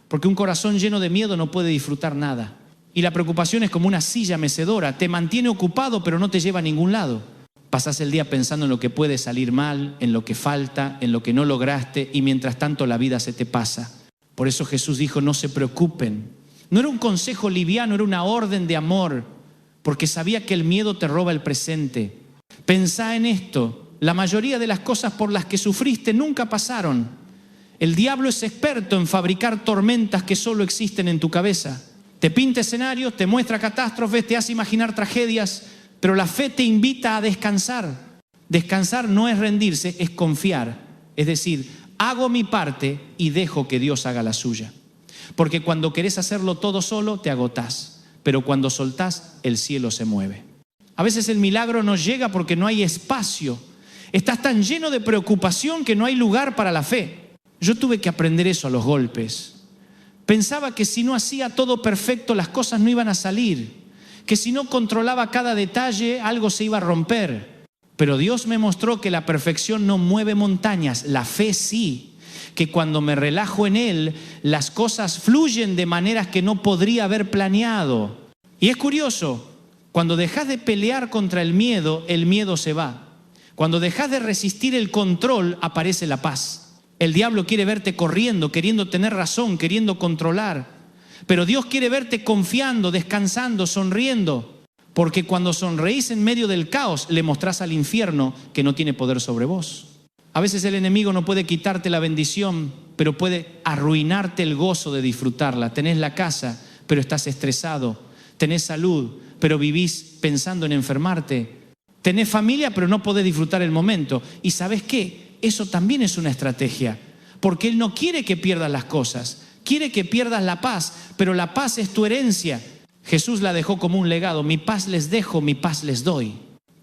Porque un corazón lleno de miedo no puede disfrutar nada. Y la preocupación es como una silla mecedora, te mantiene ocupado pero no te lleva a ningún lado. Pasás el día pensando en lo que puede salir mal, en lo que falta, en lo que no lograste, y mientras tanto la vida se te pasa. Por eso Jesús dijo, no se preocupen. No era un consejo liviano, era una orden de amor, porque sabía que el miedo te roba el presente. Pensá en esto, la mayoría de las cosas por las que sufriste nunca pasaron. El diablo es experto en fabricar tormentas que solo existen en tu cabeza. Te pinta escenarios, te muestra catástrofes, te hace imaginar tragedias, pero la fe te invita a descansar. Descansar no es rendirse, es confiar. Es decir, hago mi parte y dejo que Dios haga la suya. Porque cuando querés hacerlo todo solo, te agotás. Pero cuando soltás, el cielo se mueve. A veces el milagro no llega porque no hay espacio. Estás tan lleno de preocupación que no hay lugar para la fe. Yo tuve que aprender eso a los golpes. Pensaba que si no hacía todo perfecto, las cosas no iban a salir. Que si no controlaba cada detalle, algo se iba a romper. Pero Dios me mostró que la perfección no mueve montañas, la fe sí. Que cuando me relajo en Él, las cosas fluyen de maneras que no podría haber planeado. Y es curioso, cuando dejas de pelear contra el miedo se va. Cuando dejas de resistir el control, aparece la paz. El diablo quiere verte corriendo, queriendo tener razón, queriendo controlar. Pero Dios quiere verte confiando, descansando, sonriendo. Porque cuando sonreís en medio del caos, le mostrás al infierno que no tiene poder sobre vos. A veces el enemigo no puede quitarte la bendición, pero puede arruinarte el gozo de disfrutarla. Tenés la casa, pero estás estresado. Tenés salud, pero vivís pensando en enfermarte. Tenés familia, pero no podés disfrutar el momento. ¿Y sabés qué? Eso también es una estrategia. Porque Él no quiere que pierdas las cosas. Quiere que pierdas la paz, pero la paz es tu herencia. Jesús la dejó como un legado. Mi paz les dejo, mi paz les doy.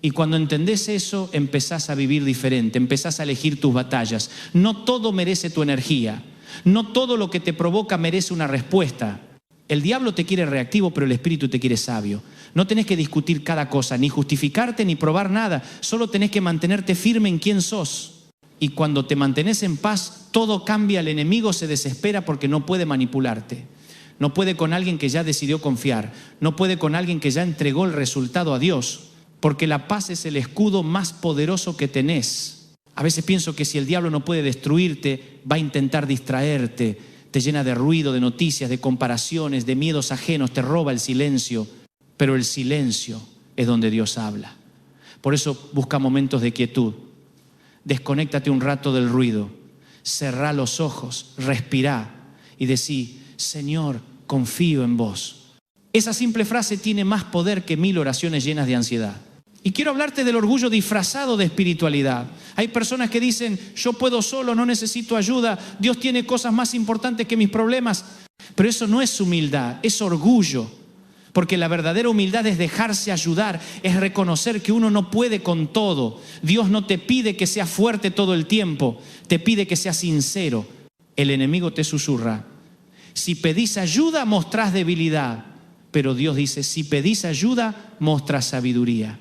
Y cuando entendés eso, empezás a vivir diferente, empezás a elegir tus batallas. No todo merece tu energía. No todo lo que te provoca merece una respuesta. El diablo te quiere reactivo, pero el Espíritu te quiere sabio. No tenés que discutir cada cosa, ni justificarte, ni probar nada. Solo tenés que mantenerte firme en quién sos. Y cuando te mantenés en paz, todo cambia. El enemigo se desespera porque no puede manipularte. No puede con alguien que ya decidió confiar. No puede con alguien que ya entregó el resultado a Dios. Porque la paz es el escudo más poderoso que tenés. A veces pienso que si el diablo no puede destruirte, va a intentar distraerte. Te llena de ruido, de noticias, de comparaciones, de miedos ajenos. Te roba el silencio. Pero el silencio es donde Dios habla. Por eso busca momentos de quietud. Desconéctate un rato del ruido, cerrá los ojos, respirá y decí, Señor, confío en vos. Esa simple frase tiene más poder que 1000 oraciones llenas de ansiedad. Y quiero hablarte del orgullo disfrazado de espiritualidad. Hay personas que dicen, yo puedo solo, no necesito ayuda, Dios tiene cosas más importantes que mis problemas. Pero eso no es humildad, es orgullo. Porque la verdadera humildad es dejarse ayudar, es reconocer que uno no puede con todo. Dios no te pide que seas fuerte todo el tiempo, te pide que seas sincero. El enemigo te susurra. Si pedís ayuda, mostrás debilidad. Pero Dios dice, si pedís ayuda, mostrás sabiduría.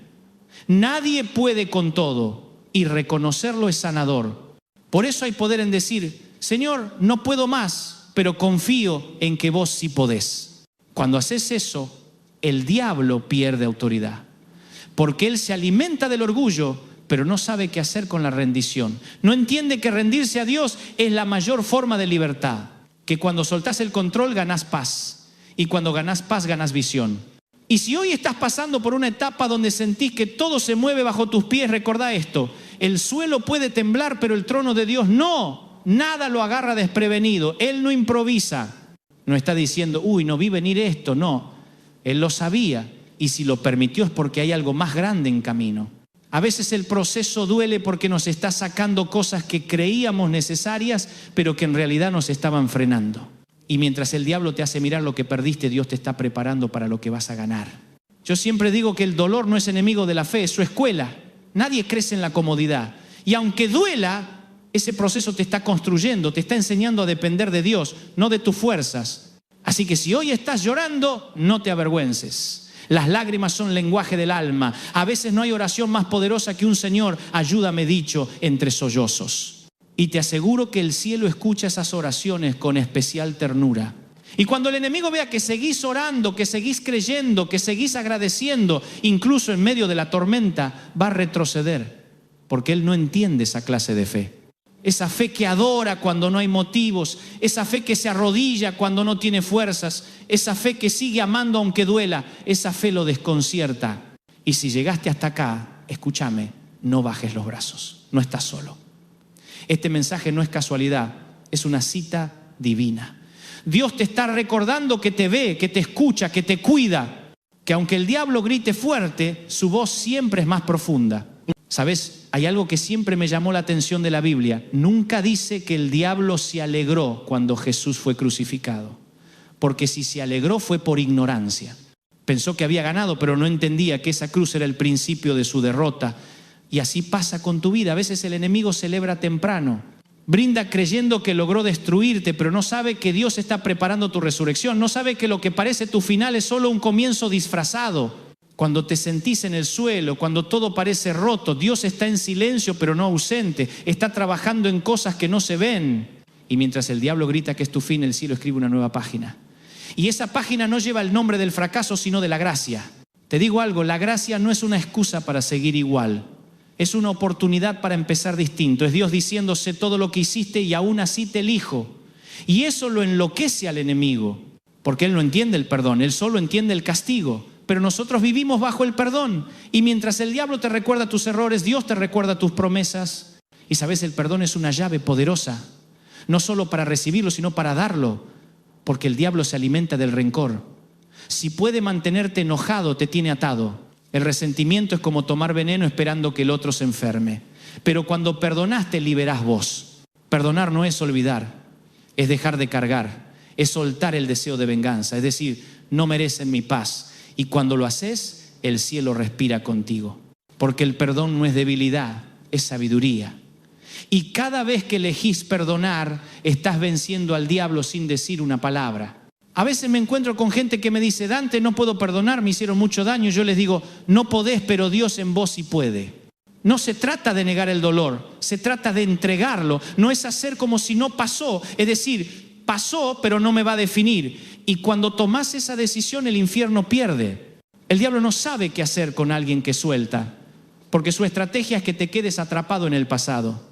Nadie puede con todo y reconocerlo es sanador. Por eso hay poder en decir, Señor, no puedo más, pero confío en que vos sí podés. Cuando haces eso, el diablo pierde autoridad, porque él se alimenta del orgullo, pero no sabe qué hacer con la rendición. No entiende que rendirse a Dios es la mayor forma de libertad, que cuando soltás el control ganás paz, y cuando ganás paz ganás visión. Y si hoy estás pasando por una etapa donde sentís que todo se mueve bajo tus pies, recordá esto, el suelo puede temblar, pero el trono de Dios no, nada lo agarra desprevenido, Él no improvisa. No está diciendo, uy, no vi venir esto, no. Él lo sabía y si lo permitió es porque hay algo más grande en camino. A veces el proceso duele porque nos está sacando cosas que creíamos necesarias, pero que en realidad nos estaban frenando. Y mientras el diablo te hace mirar lo que perdiste, Dios te está preparando para lo que vas a ganar. Yo siempre digo que el dolor no es enemigo de la fe, es su escuela. Nadie crece en la comodidad. Y aunque duela, ese proceso te está construyendo, te está enseñando a depender de Dios, no de tus fuerzas. Así que si hoy estás llorando, no te avergüences. Las lágrimas son lenguaje del alma. A veces no hay oración más poderosa que un Señor, ayúdame dicho entre sollozos. Y te aseguro que el cielo escucha esas oraciones con especial ternura. Y cuando el enemigo vea que seguís orando, que seguís creyendo, que seguís agradeciendo, incluso en medio de la tormenta, va a retroceder, porque él no entiende esa clase de fe. Esa fe que adora cuando no hay motivos, esa fe que se arrodilla cuando no tiene fuerzas, esa fe que sigue amando aunque duela, esa fe lo desconcierta. Y si llegaste hasta acá, escúchame, no bajes los brazos, no estás solo. Este mensaje no es casualidad, es una cita divina. Dios te está recordando que te ve, que te escucha, que te cuida, que aunque el diablo grite fuerte, su voz siempre es más profunda. ¿Sabes? Hay algo que siempre me llamó la atención de la Biblia. Nunca dice que el diablo se alegró cuando Jesús fue crucificado, porque si se alegró fue por ignorancia. Pensó que había ganado, pero no entendía que esa cruz era el principio de su derrota. Y así pasa con tu vida. A veces el enemigo celebra temprano. Brinda creyendo que logró destruirte, pero no sabe que Dios está preparando tu resurrección. No sabe que lo que parece tu final es solo un comienzo disfrazado. Cuando te sentís en el suelo, cuando todo parece roto, Dios está en silencio pero no ausente. Está trabajando en cosas que no se ven. Y mientras el diablo grita que es tu fin, el cielo escribe una nueva página. Y esa página no lleva el nombre del fracaso, sino de la gracia. Te digo algo, la gracia no es una excusa para seguir igual. Es una oportunidad para empezar distinto. Es Dios diciendo, sé todo lo que hiciste y aún así te elijo. Y eso lo enloquece al enemigo, porque él no entiende el perdón, él solo entiende el castigo. Pero nosotros vivimos bajo el perdón. Y mientras el diablo te recuerda tus errores, Dios te recuerda tus promesas. Y sabes, el perdón es una llave poderosa, no solo para recibirlo, sino para darlo, porque el diablo se alimenta del rencor. Si puede mantenerte enojado, te tiene atado. El resentimiento es como tomar veneno esperando que el otro se enferme. Pero cuando perdonás, te liberás vos. Perdonar no es olvidar, es dejar de cargar, es soltar el deseo de venganza. Es decir, no merecen mi paz. Y cuando lo haces, el cielo respira contigo. Porque el perdón no es debilidad, es sabiduría. Y cada vez que elegís perdonar, estás venciendo al diablo sin decir una palabra. A veces me encuentro con gente que me dice, Dante, no puedo perdonar, me hicieron mucho daño. Yo les digo, no podés, pero Dios en vos sí puede. No se trata de negar el dolor, se trata de entregarlo. No es hacer como si no pasó, es decir, pasó, pero no me va a definir. Y cuando tomás esa decisión, el infierno pierde. El diablo no sabe qué hacer con alguien que suelta, porque su estrategia es que te quedes atrapado en el pasado.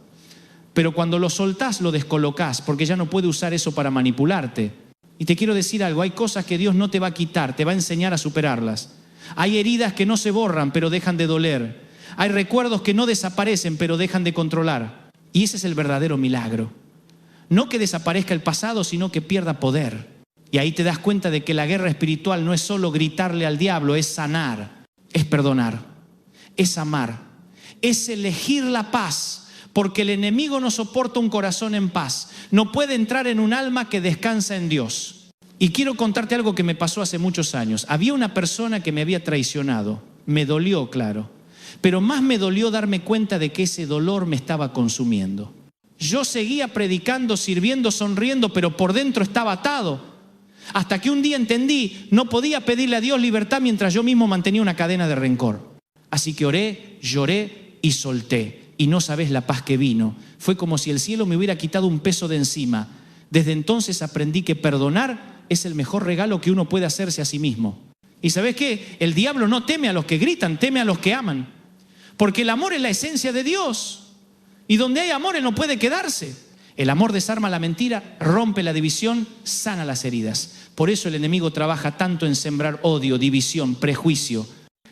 Pero cuando lo soltás, lo descolocás, porque ya no puede usar eso para manipularte. Y te quiero decir algo, hay cosas que Dios no te va a quitar, te va a enseñar a superarlas. Hay heridas que no se borran, pero dejan de doler. Hay recuerdos que no desaparecen, pero dejan de controlar. Y ese es el verdadero milagro. No que desaparezca el pasado, sino que pierda poder. Y ahí te das cuenta de que la guerra espiritual no es solo gritarle al diablo, es sanar, es perdonar, es amar, es elegir la paz. Porque el enemigo no soporta un corazón en paz. No puede entrar en un alma que descansa en Dios. Y quiero contarte algo que me pasó hace muchos años. Había una persona que me había traicionado. Me dolió, claro. Pero más me dolió darme cuenta de que ese dolor me estaba consumiendo. Yo seguía predicando, sirviendo, sonriendo, pero por dentro estaba atado. Hasta que un día entendí, no podía pedirle a Dios libertad mientras yo mismo mantenía una cadena de rencor. Así que oré, lloré y solté. Y no sabes la paz que vino. Fue como si el cielo me hubiera quitado un peso de encima. Desde entonces aprendí que perdonar es el mejor regalo que uno puede hacerse a sí mismo. ¿Y sabes qué? El diablo no teme a los que gritan, teme a los que aman. Porque el amor es la esencia de Dios. Y donde hay amor, Él no puede quedarse. El amor desarma la mentira, rompe la división, sana las heridas. Por eso el enemigo trabaja tanto en sembrar odio, división, prejuicio.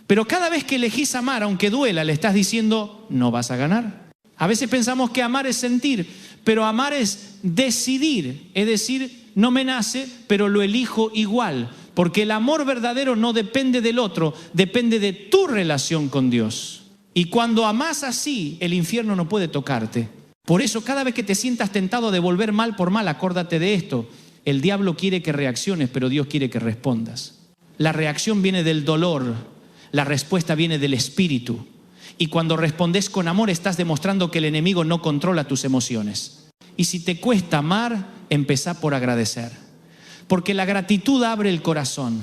Pero cada vez que elegís amar, aunque duela, le estás diciendo, no vas a ganar. A veces pensamos que amar es sentir, pero amar es decidir. Es decir, no me nace, pero lo elijo igual. Porque el amor verdadero no depende del otro, depende de tu relación con Dios. Y cuando amás así, el infierno no puede tocarte. Por eso cada vez que te sientas tentado a devolver mal por mal, acuérdate de esto. El diablo quiere que reacciones, pero Dios quiere que respondas. La reacción viene del dolor. La respuesta viene del espíritu. Y cuando respondes con amor, estás demostrando que el enemigo no controla tus emociones. Y si te cuesta amar, empezá por agradecer. Porque la gratitud abre el corazón.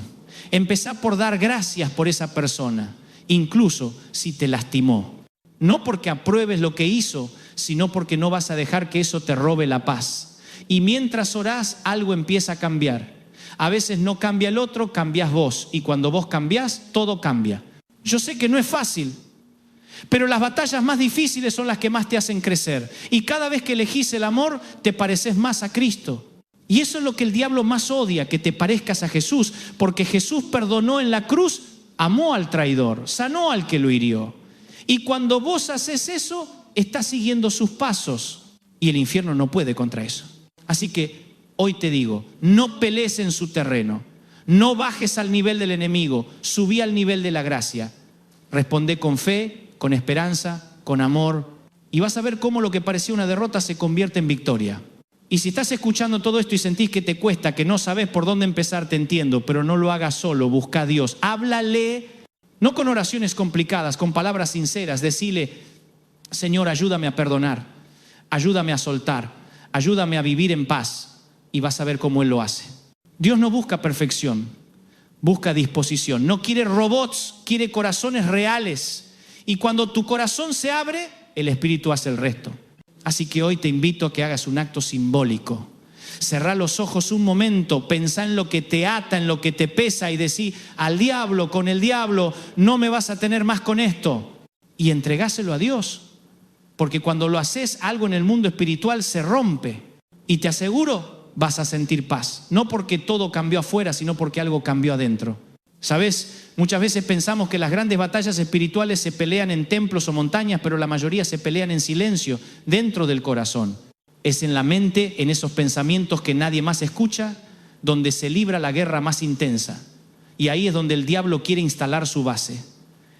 Empezá por dar gracias por esa persona, incluso si te lastimó. No porque apruebes lo que hizo, sino porque no vas a dejar que eso te robe la paz. Y mientras orás, algo empieza a cambiar. A veces no cambia el otro, cambiás vos. Y cuando vos cambiás, todo cambia. Yo sé que no es fácil, pero las batallas más difíciles son las que más te hacen crecer. Y cada vez que elegís el amor, te pareces más a Cristo. Y eso es lo que el diablo más odia, que te parezcas a Jesús. Porque Jesús perdonó en la cruz, amó al traidor, sanó al que lo hirió. Y cuando vos haces eso, estás siguiendo sus pasos. Y el infierno no puede contra eso. Así que hoy te digo, no pelees en su terreno. No bajes al nivel del enemigo, subí al nivel de la gracia. Responde con fe, con esperanza, con amor. Y vas a ver cómo lo que parecía una derrota se convierte en victoria. Y si estás escuchando todo esto y sentís que te cuesta, que no sabes por dónde empezar, te entiendo, pero no lo hagas solo, busca a Dios. Háblale, no con oraciones complicadas, con palabras sinceras. Decile, Señor, ayúdame a perdonar, ayúdame a soltar, ayúdame a vivir en paz. Y vas a ver cómo Él lo hace. Dios no busca perfección, busca disposición. No quiere robots, quiere corazones reales. Y cuando tu corazón se abre, el Espíritu hace el resto. Así que hoy te invito a que hagas un acto simbólico. Cerrá los ojos un momento, pensá en lo que te ata, en lo que te pesa y decí, al diablo, con el diablo, no me vas a tener más con esto. Y entregáselo a Dios. Porque cuando lo haces, algo en el mundo espiritual se rompe. Y te aseguro, vas a sentir paz. No porque todo cambió afuera, sino porque algo cambió adentro. ¿Sabes? Muchas veces pensamos que las grandes batallas espirituales se pelean en templos o montañas, pero la mayoría se pelean en silencio, dentro del corazón. Es en la mente, en esos pensamientos que nadie más escucha, donde se libra la guerra más intensa. Y ahí es donde el diablo quiere instalar su base,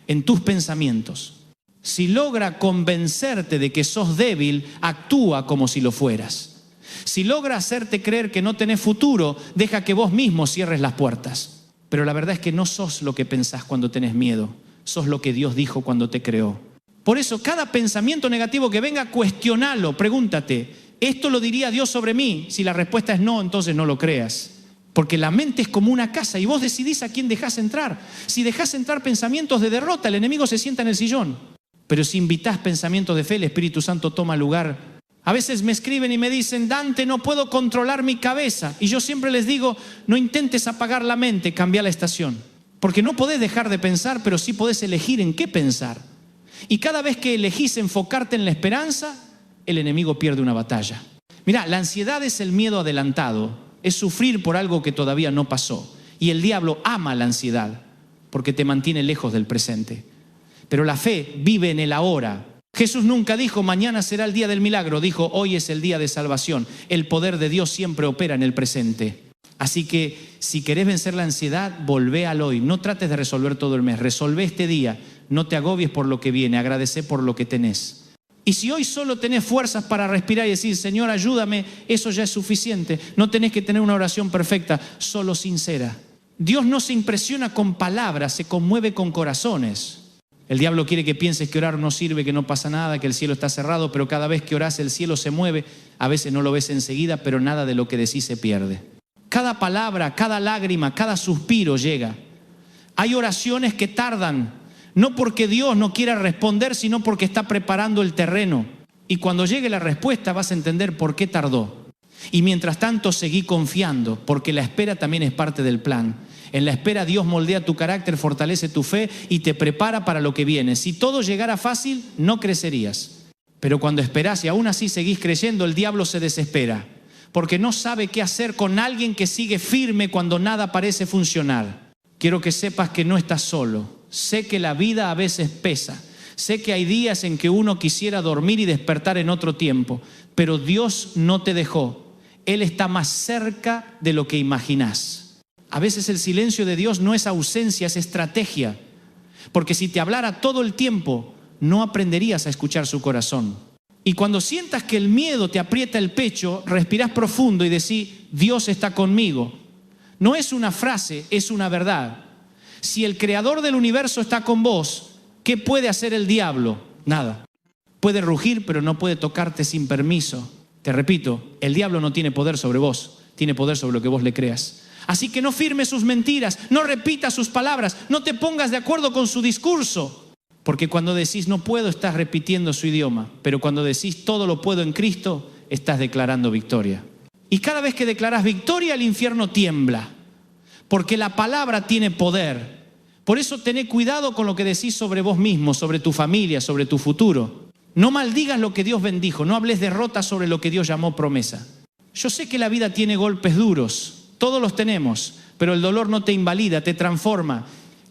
en tus pensamientos. Si logra convencerte de que sos débil, actúa como si lo fueras. Si logra hacerte creer que no tenés futuro, deja que vos mismo cierres las puertas. Pero la verdad es que no sos lo que pensás cuando tenés miedo, sos lo que Dios dijo cuando te creó. Por eso, cada pensamiento negativo que venga, cuestionalo, pregúntate, ¿esto lo diría Dios sobre mí? Si la respuesta es no, entonces no lo creas. Porque la mente es como una casa y vos decidís a quién dejás entrar. Si dejás entrar pensamientos de derrota, el enemigo se sienta en el sillón. Pero si invitás pensamientos de fe, el Espíritu Santo toma lugar. A veces me escriben y me dicen, Dante, no puedo controlar mi cabeza. Y yo siempre les digo, no intentes apagar la mente, cambia la estación. Porque no podés dejar de pensar, pero sí podés elegir en qué pensar. Y cada vez que elegís enfocarte en la esperanza, el enemigo pierde una batalla. Mirá, la ansiedad es el miedo adelantado, es sufrir por algo que todavía no pasó. Y el diablo ama la ansiedad, porque te mantiene lejos del presente. Pero la fe vive en el ahora. Jesús nunca dijo, mañana será el día del milagro. Dijo, hoy es el día de salvación. El poder de Dios siempre opera en el presente. Así que si querés vencer la ansiedad, volvé al hoy. No trates de resolver todo el mes. Resolvé este día. No te agobies por lo que viene. Agradecé por lo que tenés. Y si hoy solo tenés fuerzas para respirar y decir, Señor, ayúdame, eso ya es suficiente. No tenés que tener una oración perfecta, solo sincera. Dios no se impresiona con palabras, se conmueve con corazones. El diablo quiere que pienses que orar no sirve, que no pasa nada, que el cielo está cerrado, pero cada vez que orás el cielo se mueve. A veces no lo ves enseguida, pero nada de lo que decís se pierde. Cada palabra, cada lágrima, cada suspiro llega. Hay oraciones que tardan, no porque Dios no quiera responder, sino porque está preparando el terreno. Y cuando llegue la respuesta vas a entender por qué tardó. Y mientras tanto seguí confiando, porque la espera también es parte del plan. En la espera Dios moldea tu carácter, fortalece tu fe y te prepara para lo que viene. Si todo llegara fácil, no crecerías. Pero cuando esperás y aún así seguís creyendo, el diablo se desespera. Porque no sabe qué hacer con alguien que sigue firme cuando nada parece funcionar. Quiero que sepas que no estás solo. Sé que la vida a veces pesa. Sé que hay días en que uno quisiera dormir y despertar en otro tiempo. Pero Dios no te dejó. Él está más cerca de lo que imaginás. A veces el silencio de Dios no es ausencia, es estrategia. Porque si te hablara todo el tiempo, no aprenderías a escuchar su corazón. Y cuando sientas que el miedo te aprieta el pecho, respirás profundo y decís, Dios está conmigo. No es una frase, es una verdad. Si el creador del universo está con vos, ¿qué puede hacer el diablo? Nada. Puede rugir, pero no puede tocarte sin permiso. Te repito, el diablo no tiene poder sobre vos, tiene poder sobre lo que vos le creas. Así que no firmes sus mentiras, no repitas sus palabras, no te pongas de acuerdo con su discurso. Porque cuando decís no puedo, estás repitiendo su idioma. Pero cuando decís todo lo puedo en Cristo, estás declarando victoria. Y cada vez que declarás victoria, el infierno tiembla. porque la palabra tiene poder. Por eso tené cuidado con lo que decís sobre vos mismo, sobre tu familia, sobre tu futuro. No maldigas lo que Dios bendijo, no hables derrota sobre lo que Dios llamó promesa. Yo sé que la vida tiene golpes duros, todos los tenemos, pero el dolor no te invalida, te transforma.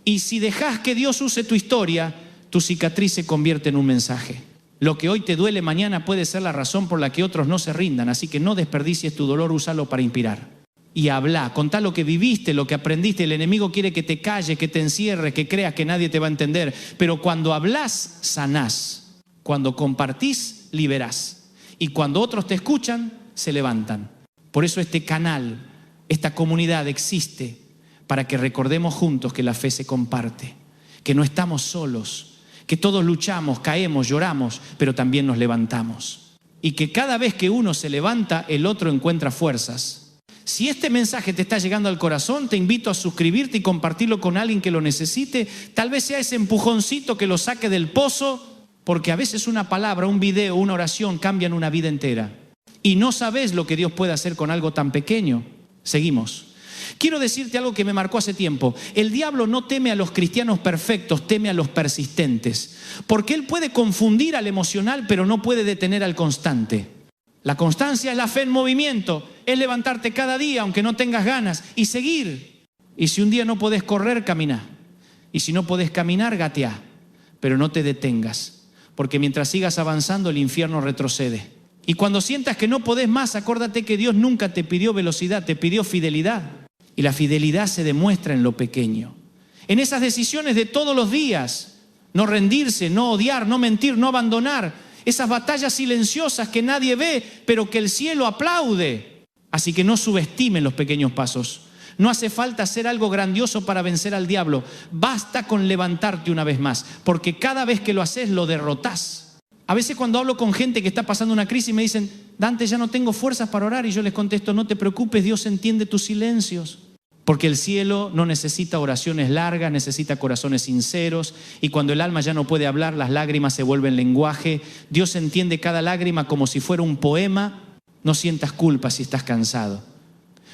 Y si dejas que Dios use tu historia, tu cicatriz se convierte en un mensaje. Lo que hoy te duele mañana puede ser la razón por la que otros no se rindan, así que no desperdicies tu dolor, úsalo para inspirar. Y habla, contá lo que viviste, lo que aprendiste. El enemigo quiere que te calles, que te encierres, que creas que nadie te va a entender. Pero cuando hablás, sanás. Cuando compartís, liberás. Y cuando otros te escuchan, se levantan. Por eso este canal, esta comunidad existe para que recordemos juntos que la fe se comparte, que no estamos solos, que todos luchamos, caemos, lloramos, pero también nos levantamos. Y que cada vez que uno se levanta, el otro encuentra fuerzas. Si este mensaje te está llegando al corazón, te invito a suscribirte y compartirlo con alguien que lo necesite. Tal vez sea ese empujoncito que lo saque del pozo, porque a veces una palabra, un video, una oración cambian una vida entera. Y no sabes lo que Dios puede hacer con algo tan pequeño. Seguimos. Quiero decirte algo que me marcó hace tiempo. El diablo no teme a los cristianos perfectos, teme a los persistentes. Porque él puede confundir al emocional, pero no puede detener al constante. La constancia es la fe en movimiento, es levantarte cada día aunque no tengas ganas y seguir. Y si un día no podés correr, camina. Y si no podés caminar, gatea. Pero no te detengas, porque mientras sigas avanzando el infierno retrocede. Y cuando sientas que no podés más, acuérdate que Dios nunca te pidió velocidad, te pidió fidelidad. Y la fidelidad se demuestra en lo pequeño. En esas decisiones de todos los días, no rendirse, no odiar, no mentir, no abandonar. Esas batallas silenciosas que nadie ve, pero que el cielo aplaude. Así que no subestimen los pequeños pasos. No hace falta hacer algo grandioso para vencer al diablo. Basta con levantarte una vez más, porque cada vez que lo haces, lo derrotás. A veces cuando hablo con gente que está pasando una crisis me dicen, Dante, ya no tengo fuerzas para orar. Y yo les contesto, no te preocupes, Dios entiende tus silencios. Porque el cielo no necesita oraciones largas, necesita corazones sinceros. Y cuando el alma ya no puede hablar, las lágrimas se vuelven lenguaje. Dios entiende cada lágrima como si fuera un poema. No sientas culpa si estás cansado.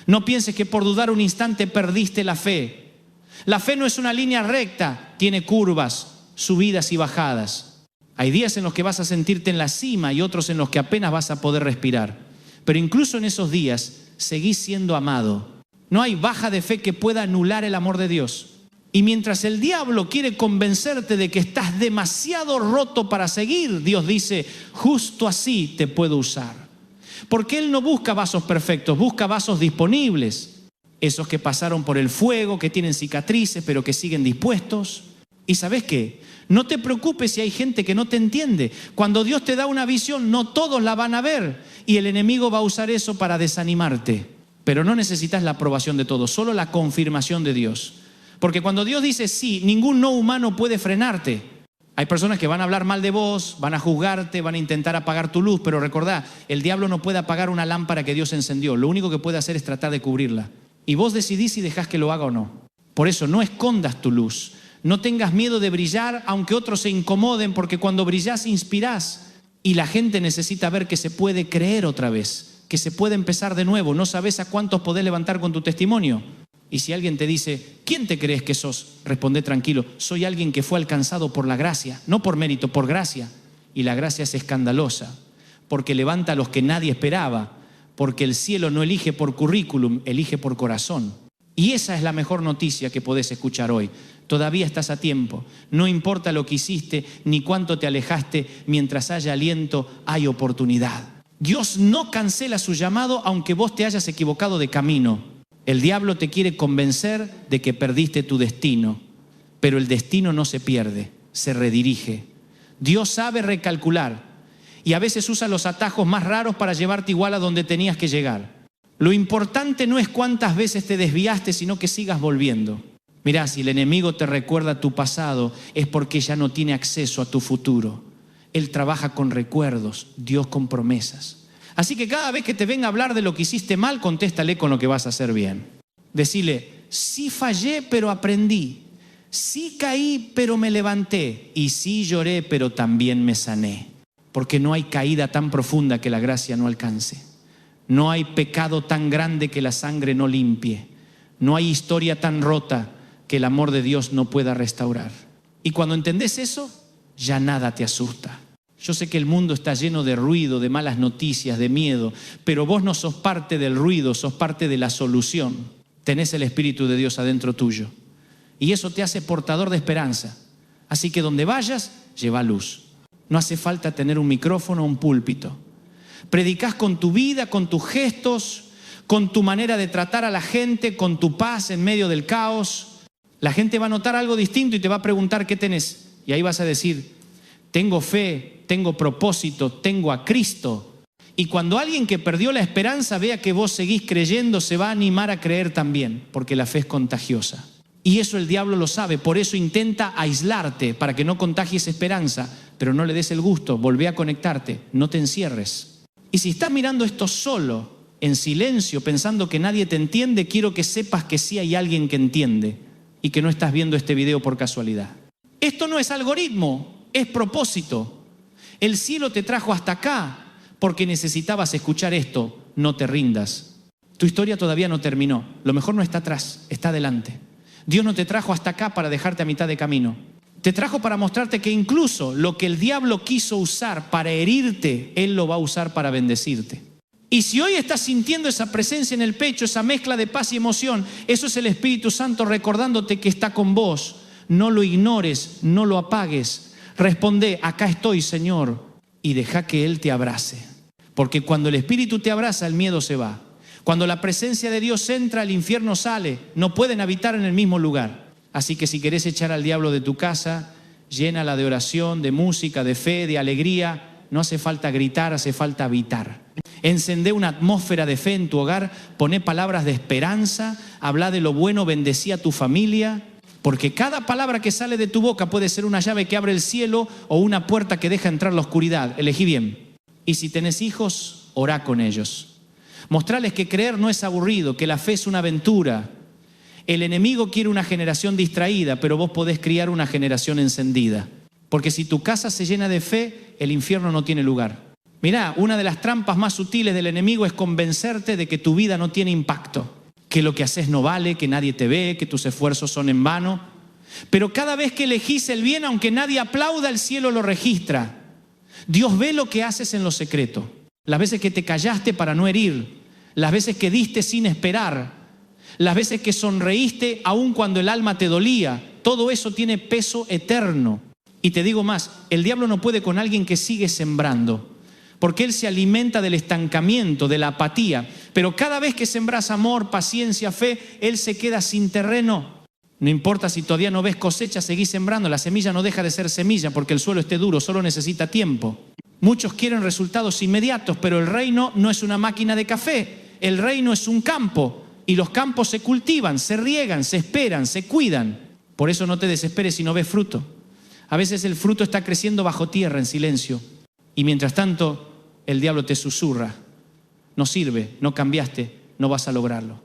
No pienses que por dudar un instante perdiste la fe. La fe no es una línea recta, tiene curvas, subidas y bajadas. Hay días en los que vas a sentirte en la cima y otros en los que apenas vas a poder respirar. Pero incluso en esos días, seguís siendo amado. No hay baja de fe que pueda anular el amor de Dios. Y mientras el diablo quiere convencerte de que estás demasiado roto para seguir, Dios dice, justo así te puedo usar. Porque Él no busca vasos perfectos, busca vasos disponibles. Esos que pasaron por el fuego, que tienen cicatrices, pero que siguen dispuestos. ¿Y sabes qué? No te preocupes si hay gente que no te entiende. Cuando Dios te da una visión, no todos la van a ver. Y el enemigo va a usar eso para desanimarte. Pero no necesitas la aprobación de todos, solo la confirmación de Dios. Porque cuando Dios dice sí, ningún no humano puede frenarte. Hay personas que van a hablar mal de vos, van a juzgarte, van a intentar apagar tu luz, pero recordá, el diablo no puede apagar una lámpara que Dios encendió. Lo único que puede hacer es tratar de cubrirla. Y vos decidís si dejás que lo haga o no. Por eso no escondas tu luz. No tengas miedo de brillar, aunque otros se incomoden, porque cuando brillás inspirás. Y la gente necesita ver que se puede creer otra vez. Que se puede empezar de nuevo. No sabes a cuántos podés levantar con tu testimonio. Y si alguien te dice, ¿quién te crees que sos? Responde tranquilo, soy alguien que fue alcanzado por la gracia, no por mérito, por gracia. Y la gracia es escandalosa, porque levanta a los que nadie esperaba, porque el cielo no elige por currículum, elige por corazón. Y esa es la mejor noticia que podés escuchar hoy. Todavía estás a tiempo. No importa lo que hiciste, ni cuánto te alejaste, mientras haya aliento, hay oportunidad. Dios no cancela su llamado aunque vos te hayas equivocado de camino. El diablo te quiere convencer de que perdiste tu destino, pero el destino no se pierde, se redirige. Dios sabe recalcular y a veces usa los atajos más raros para llevarte igual a donde tenías que llegar. Lo importante no es cuántas veces te desviaste, sino que sigas volviendo. Mirá, si el enemigo te recuerda tu pasado, es porque ya no tiene acceso a tu futuro. Él trabaja con recuerdos, Dios con promesas. Así que cada vez que te venga a hablar de lo que hiciste mal, contéstale con lo que vas a hacer bien. Decile, sí fallé, pero aprendí. Sí caí, pero me levanté. Y sí lloré, pero también me sané. Porque no hay caída tan profunda que la gracia no alcance. No hay pecado tan grande que la sangre no limpie. No hay historia tan rota que el amor de Dios no pueda restaurar. Y cuando entendés eso, ya nada te asusta. Yo sé que el mundo está lleno de ruido, de malas noticias, de miedo, pero vos no sos parte del ruido, sos parte de la solución. Tenés el Espíritu de Dios adentro tuyo. Y eso te hace portador de esperanza. Así que donde vayas, lleva luz. No hace falta tener un micrófono o un púlpito. Predicás con tu vida, con tus gestos, con tu manera de tratar a la gente, con tu paz en medio del caos. La gente va a notar algo distinto y te va a preguntar qué tenés. Y ahí vas a decir, tengo fe, tengo propósito, tengo a Cristo. Y cuando alguien que perdió la esperanza vea que vos seguís creyendo, se va a animar a creer también, porque la fe es contagiosa. Y eso el diablo lo sabe, por eso intenta aislarte para que no contagies esperanza, pero no le des el gusto, volvé a conectarte, no te encierres. Y si estás mirando esto solo, en silencio, pensando que nadie te entiende, quiero que sepas que sí hay alguien que entiende y que no estás viendo este video por casualidad. Esto no es algoritmo, es propósito. El cielo te trajo hasta acá porque necesitabas escuchar esto, no te rindas. Tu historia todavía no terminó, lo mejor no está atrás, está adelante. Dios no te trajo hasta acá para dejarte a mitad de camino. Te trajo para mostrarte que incluso lo que el diablo quiso usar para herirte, Él lo va a usar para bendecirte. Y si hoy estás sintiendo esa presencia en el pecho, esa mezcla de paz y emoción, eso es el Espíritu Santo recordándote que está con vos. No lo ignores, no lo apagues. Responde, acá estoy, Señor, y deja que Él te abrace. Porque cuando el Espíritu te abraza, el miedo se va. Cuando la presencia de Dios entra, el infierno sale. No pueden habitar en el mismo lugar. Así que si querés echar al diablo de tu casa, llénala de oración, de música, de fe, de alegría. No hace falta gritar, hace falta habitar. Encendé una atmósfera de fe en tu hogar, poné palabras de esperanza, habla de lo bueno, bendecí a tu familia. Porque cada palabra que sale de tu boca puede ser una llave que abre el cielo o una puerta que deja entrar la oscuridad. Elegí bien. Y si tenés hijos, orá con ellos. Mostrarles que creer no es aburrido, que la fe es una aventura. El enemigo quiere una generación distraída, pero vos podés criar una generación encendida. Porque si tu casa se llena de fe, el infierno no tiene lugar. Mirá, una de las trampas más sutiles del enemigo es convencerte de que tu vida no tiene impacto, que lo que haces no vale, que nadie te ve, que tus esfuerzos son en vano. Pero cada vez que elegís el bien, aunque nadie aplauda, el cielo lo registra. Dios ve lo que haces en lo secreto. Las veces que te callaste para no herir, las veces que diste sin esperar, las veces que sonreíste aun cuando el alma te dolía, todo eso tiene peso eterno. Y te digo más, el diablo no puede con alguien que sigue sembrando, porque él se alimenta del estancamiento, de la apatía. Pero cada vez que sembras amor, paciencia, fe, él se queda sin terreno. No importa si todavía no ves cosecha, seguís sembrando. La semilla no deja de ser semilla porque el suelo esté duro, solo necesita tiempo. Muchos quieren resultados inmediatos, pero el reino no es una máquina de café. El reino es un campo y los campos se cultivan, se riegan, se esperan, se cuidan. Por eso no te desesperes si no ves fruto. A veces el fruto está creciendo bajo tierra en silencio y mientras tanto el diablo te susurra. No sirve, no cambiaste, no vas a lograrlo.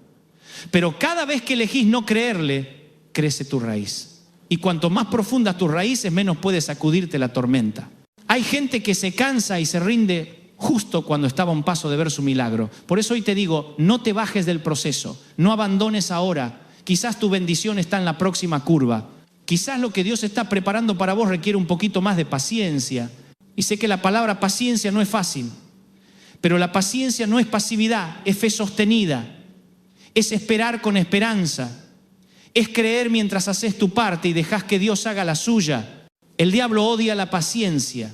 Pero cada vez que elegís no creerle, crece tu raíz. Y cuanto más profundas tus raíces, menos puede sacudirte la tormenta. Hay gente que se cansa y se rinde justo cuando estaba a un paso de ver su milagro. Por eso hoy te digo, no te bajes del proceso, no abandones ahora. Quizás tu bendición está en la próxima curva. Quizás lo que Dios está preparando para vos requiere un poquito más de paciencia. Y sé que la palabra paciencia no es fácil, pero la paciencia no es pasividad, es fe sostenida, es esperar con esperanza, es creer mientras haces tu parte y dejás que Dios haga la suya. El diablo odia la paciencia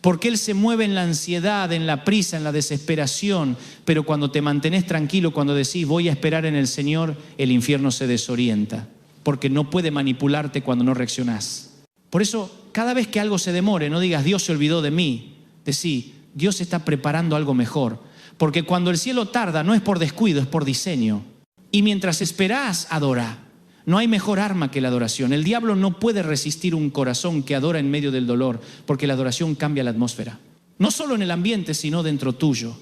porque él se mueve en la ansiedad, en la prisa, en la desesperación. Pero cuando te mantenés tranquilo, cuando decís voy a esperar en el Señor, el infierno se desorienta porque no puede manipularte cuando no reaccionás. Por eso, cada vez que algo se demore, no digas Dios se olvidó de mí. Decí, Dios está preparando algo mejor. Porque cuando el cielo tarda, no es por descuido, es por diseño. Y mientras esperás, adora. No hay mejor arma que la adoración. El diablo no puede resistir un corazón que adora en medio del dolor, porque la adoración cambia la atmósfera. No solo en el ambiente, sino dentro tuyo.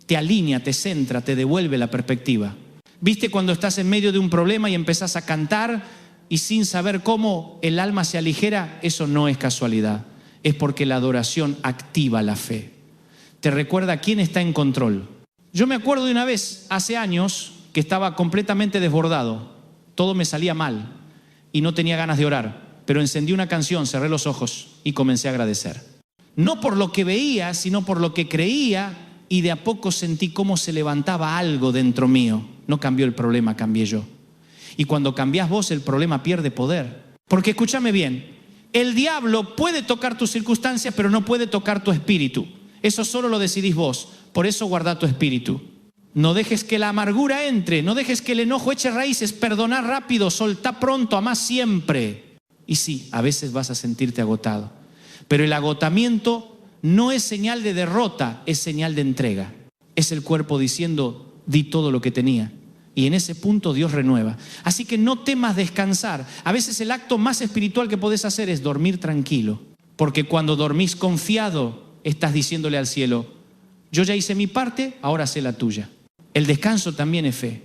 Te alinea, te centra, te devuelve la perspectiva. ¿Viste cuando estás en medio de un problema y empezás a cantar y sin saber cómo el alma se aligera? Eso no es casualidad. Es porque la adoración activa la fe. Te recuerda quién está en control. Yo me acuerdo de una vez, hace años, que estaba completamente desbordado. Todo me salía mal y no tenía ganas de orar. Pero encendí una canción, cerré los ojos y comencé a agradecer. No por lo que veía, sino por lo que creía, y de a poco sentí cómo se levantaba algo dentro mío. No cambió el problema, cambié yo. Y cuando cambiás vos, el problema pierde poder. Porque escúchame bien, el diablo puede tocar tus circunstancias, pero no puede tocar tu espíritu. Eso solo lo decidís vos. Por eso guarda tu espíritu. No dejes que la amargura entre, no dejes que el enojo eche raíces. Perdoná rápido, soltá pronto, amá siempre. Y sí, a veces vas a sentirte agotado. Pero el agotamiento no es señal de derrota, es señal de entrega. Es el cuerpo diciendo, di todo lo que tenía. Y en ese punto Dios renueva. Así que no temas descansar. A veces el acto más espiritual que podés hacer es dormir tranquilo. Porque cuando dormís confiado, estás diciéndole al cielo, yo ya hice mi parte, ahora sé la tuya. El descanso también es fe.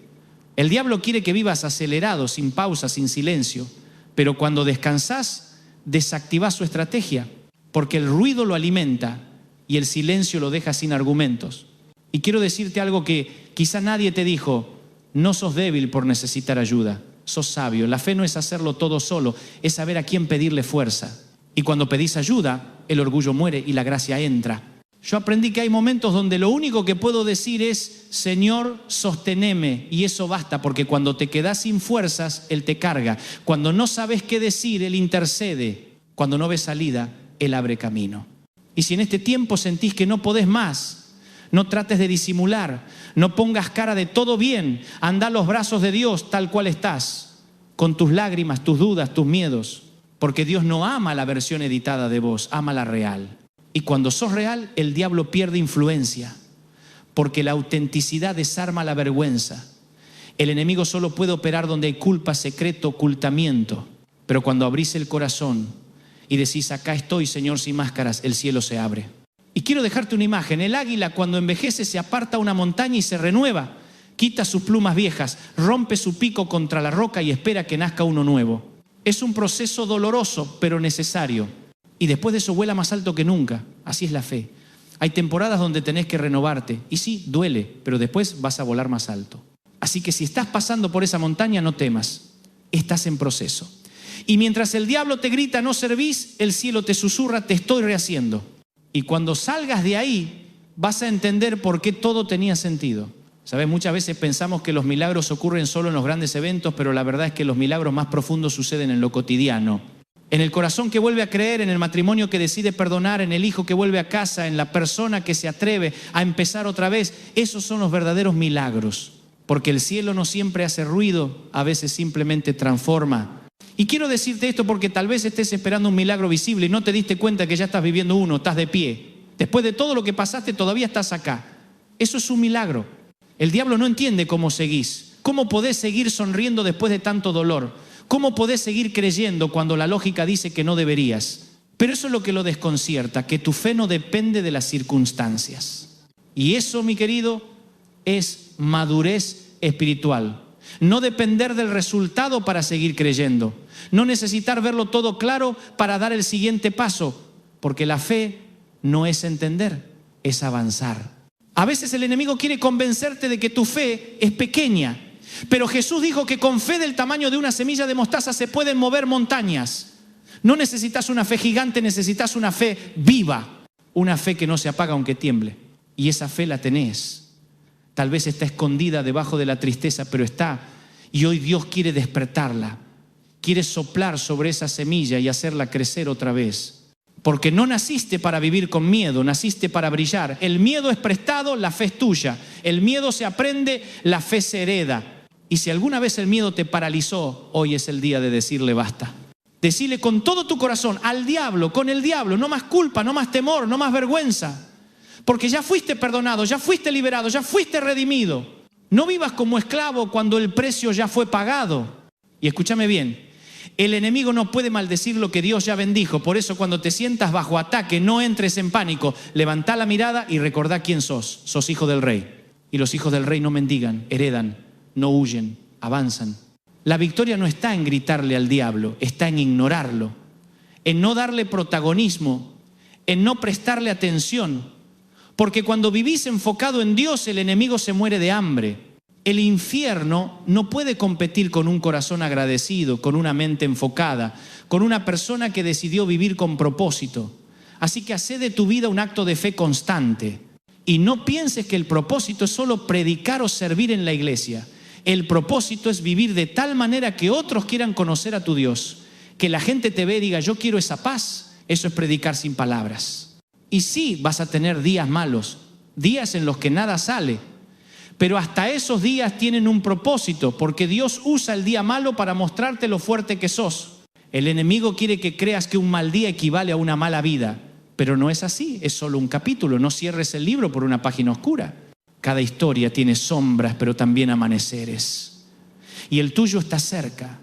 El diablo quiere que vivas acelerado, sin pausa, sin silencio. Pero cuando descansás, desactivás su estrategia. Porque el ruido lo alimenta y el silencio lo deja sin argumentos. Y quiero decirte algo que quizá nadie te dijo. No sos débil por necesitar ayuda, sos sabio. La fe no es hacerlo todo solo, es saber a quién pedirle fuerza. Y cuando pedís ayuda, el orgullo muere y la gracia entra. Yo aprendí que hay momentos donde lo único que puedo decir es, Señor, sosteneme, y eso basta, porque cuando te quedás sin fuerzas, Él te carga. Cuando no sabes qué decir, Él intercede. Cuando no ves salida, Él abre camino. Y si en este tiempo sentís que no podés más, no trates de disimular, no pongas cara de todo bien, anda a los brazos de Dios tal cual estás, con tus lágrimas, tus dudas, tus miedos, porque Dios no ama la versión editada de vos, ama la real. Y cuando sos real, el diablo pierde influencia, porque la autenticidad desarma la vergüenza. El enemigo solo puede operar donde hay culpa, secreto, ocultamiento, pero cuando abrís el corazón y decís, acá estoy, Señor, sin máscaras, el cielo se abre. Y quiero dejarte una imagen. El águila cuando envejece se aparta a una montaña y se renueva. Quita sus plumas viejas, rompe su pico contra la roca y espera que nazca uno nuevo. Es un proceso doloroso, pero necesario. Y después de eso vuela más alto que nunca. Así es la fe. Hay temporadas donde tenés que renovarte. Y sí, duele, pero después vas a volar más alto. Así que si estás pasando por esa montaña, no temas. Estás en proceso. Y mientras el diablo te grita, no servís, el cielo te susurra, te estoy rehaciendo. Y cuando salgas de ahí, vas a entender por qué todo tenía sentido. ¿Sabes? Muchas veces pensamos que los milagros ocurren solo en los grandes eventos, pero la verdad es que los milagros más profundos suceden en lo cotidiano. En el corazón que vuelve a creer, en el matrimonio que decide perdonar, en el hijo que vuelve a casa, en la persona que se atreve a empezar otra vez. Esos son los verdaderos milagros. Porque el cielo no siempre hace ruido, a veces simplemente transforma. Y quiero decirte esto porque tal vez estés esperando un milagro visible y no te diste cuenta que ya estás viviendo uno, estás de pie. Después de todo lo que pasaste, todavía estás acá. Eso es un milagro. El diablo no entiende cómo seguís. ¿Cómo podés seguir sonriendo después de tanto dolor? ¿Cómo podés seguir creyendo cuando la lógica dice que no deberías? Pero eso es lo que lo desconcierta, que tu fe no depende de las circunstancias. Y eso, mi querido, es madurez espiritual. No depender del resultado para seguir creyendo. No necesitar verlo todo claro para dar el siguiente paso. Porque la fe no es entender, es avanzar. A veces el enemigo quiere convencerte de que tu fe es pequeña. Pero Jesús dijo que con fe del tamaño de una semilla de mostaza se pueden mover montañas. No necesitas una fe gigante, necesitas una fe viva. Una fe que no se apaga aunque tiemble. Y esa fe la tenés. Tal vez está escondida debajo de la tristeza, pero está. Y hoy Dios quiere despertarla. Quiere soplar sobre esa semilla y hacerla crecer otra vez. Porque no naciste para vivir con miedo, naciste para brillar. El miedo es prestado, la fe es tuya. El miedo se aprende, la fe se hereda. Y si alguna vez el miedo te paralizó, hoy es el día de decirle basta. Decirle con todo tu corazón al diablo, con el diablo, no más culpa, no más temor, no más vergüenza. Porque ya fuiste perdonado, ya fuiste liberado, ya fuiste redimido. No vivas como esclavo cuando el precio ya fue pagado. Y escúchame bien, el enemigo no puede maldecir lo que Dios ya bendijo. Por eso cuando te sientas bajo ataque, no entres en pánico. Levantá la mirada y recordá quién sos. Sos hijo del rey. Y los hijos del rey no mendigan, heredan, no huyen, avanzan. La victoria no está en gritarle al diablo, está en ignorarlo, en no darle protagonismo, en no prestarle atención. Porque cuando vivís enfocado en Dios, el enemigo se muere de hambre. El infierno no puede competir con un corazón agradecido, con una mente enfocada, con una persona que decidió vivir con propósito. Así que hacé de tu vida un acto de fe constante. Y no pienses que el propósito es solo predicar o servir en la iglesia. El propósito es vivir de tal manera que otros quieran conocer a tu Dios. Que la gente te ve y diga, yo quiero esa paz. Eso es predicar sin palabras. Y sí, vas a tener días malos, días en los que nada sale. Pero hasta esos días tienen un propósito, porque Dios usa el día malo para mostrarte lo fuerte que sos. El enemigo quiere que creas que un mal día equivale a una mala vida, pero no es así, es solo un capítulo. No cierres el libro por una página oscura. Cada historia tiene sombras, pero también amaneceres. Y el tuyo está cerca.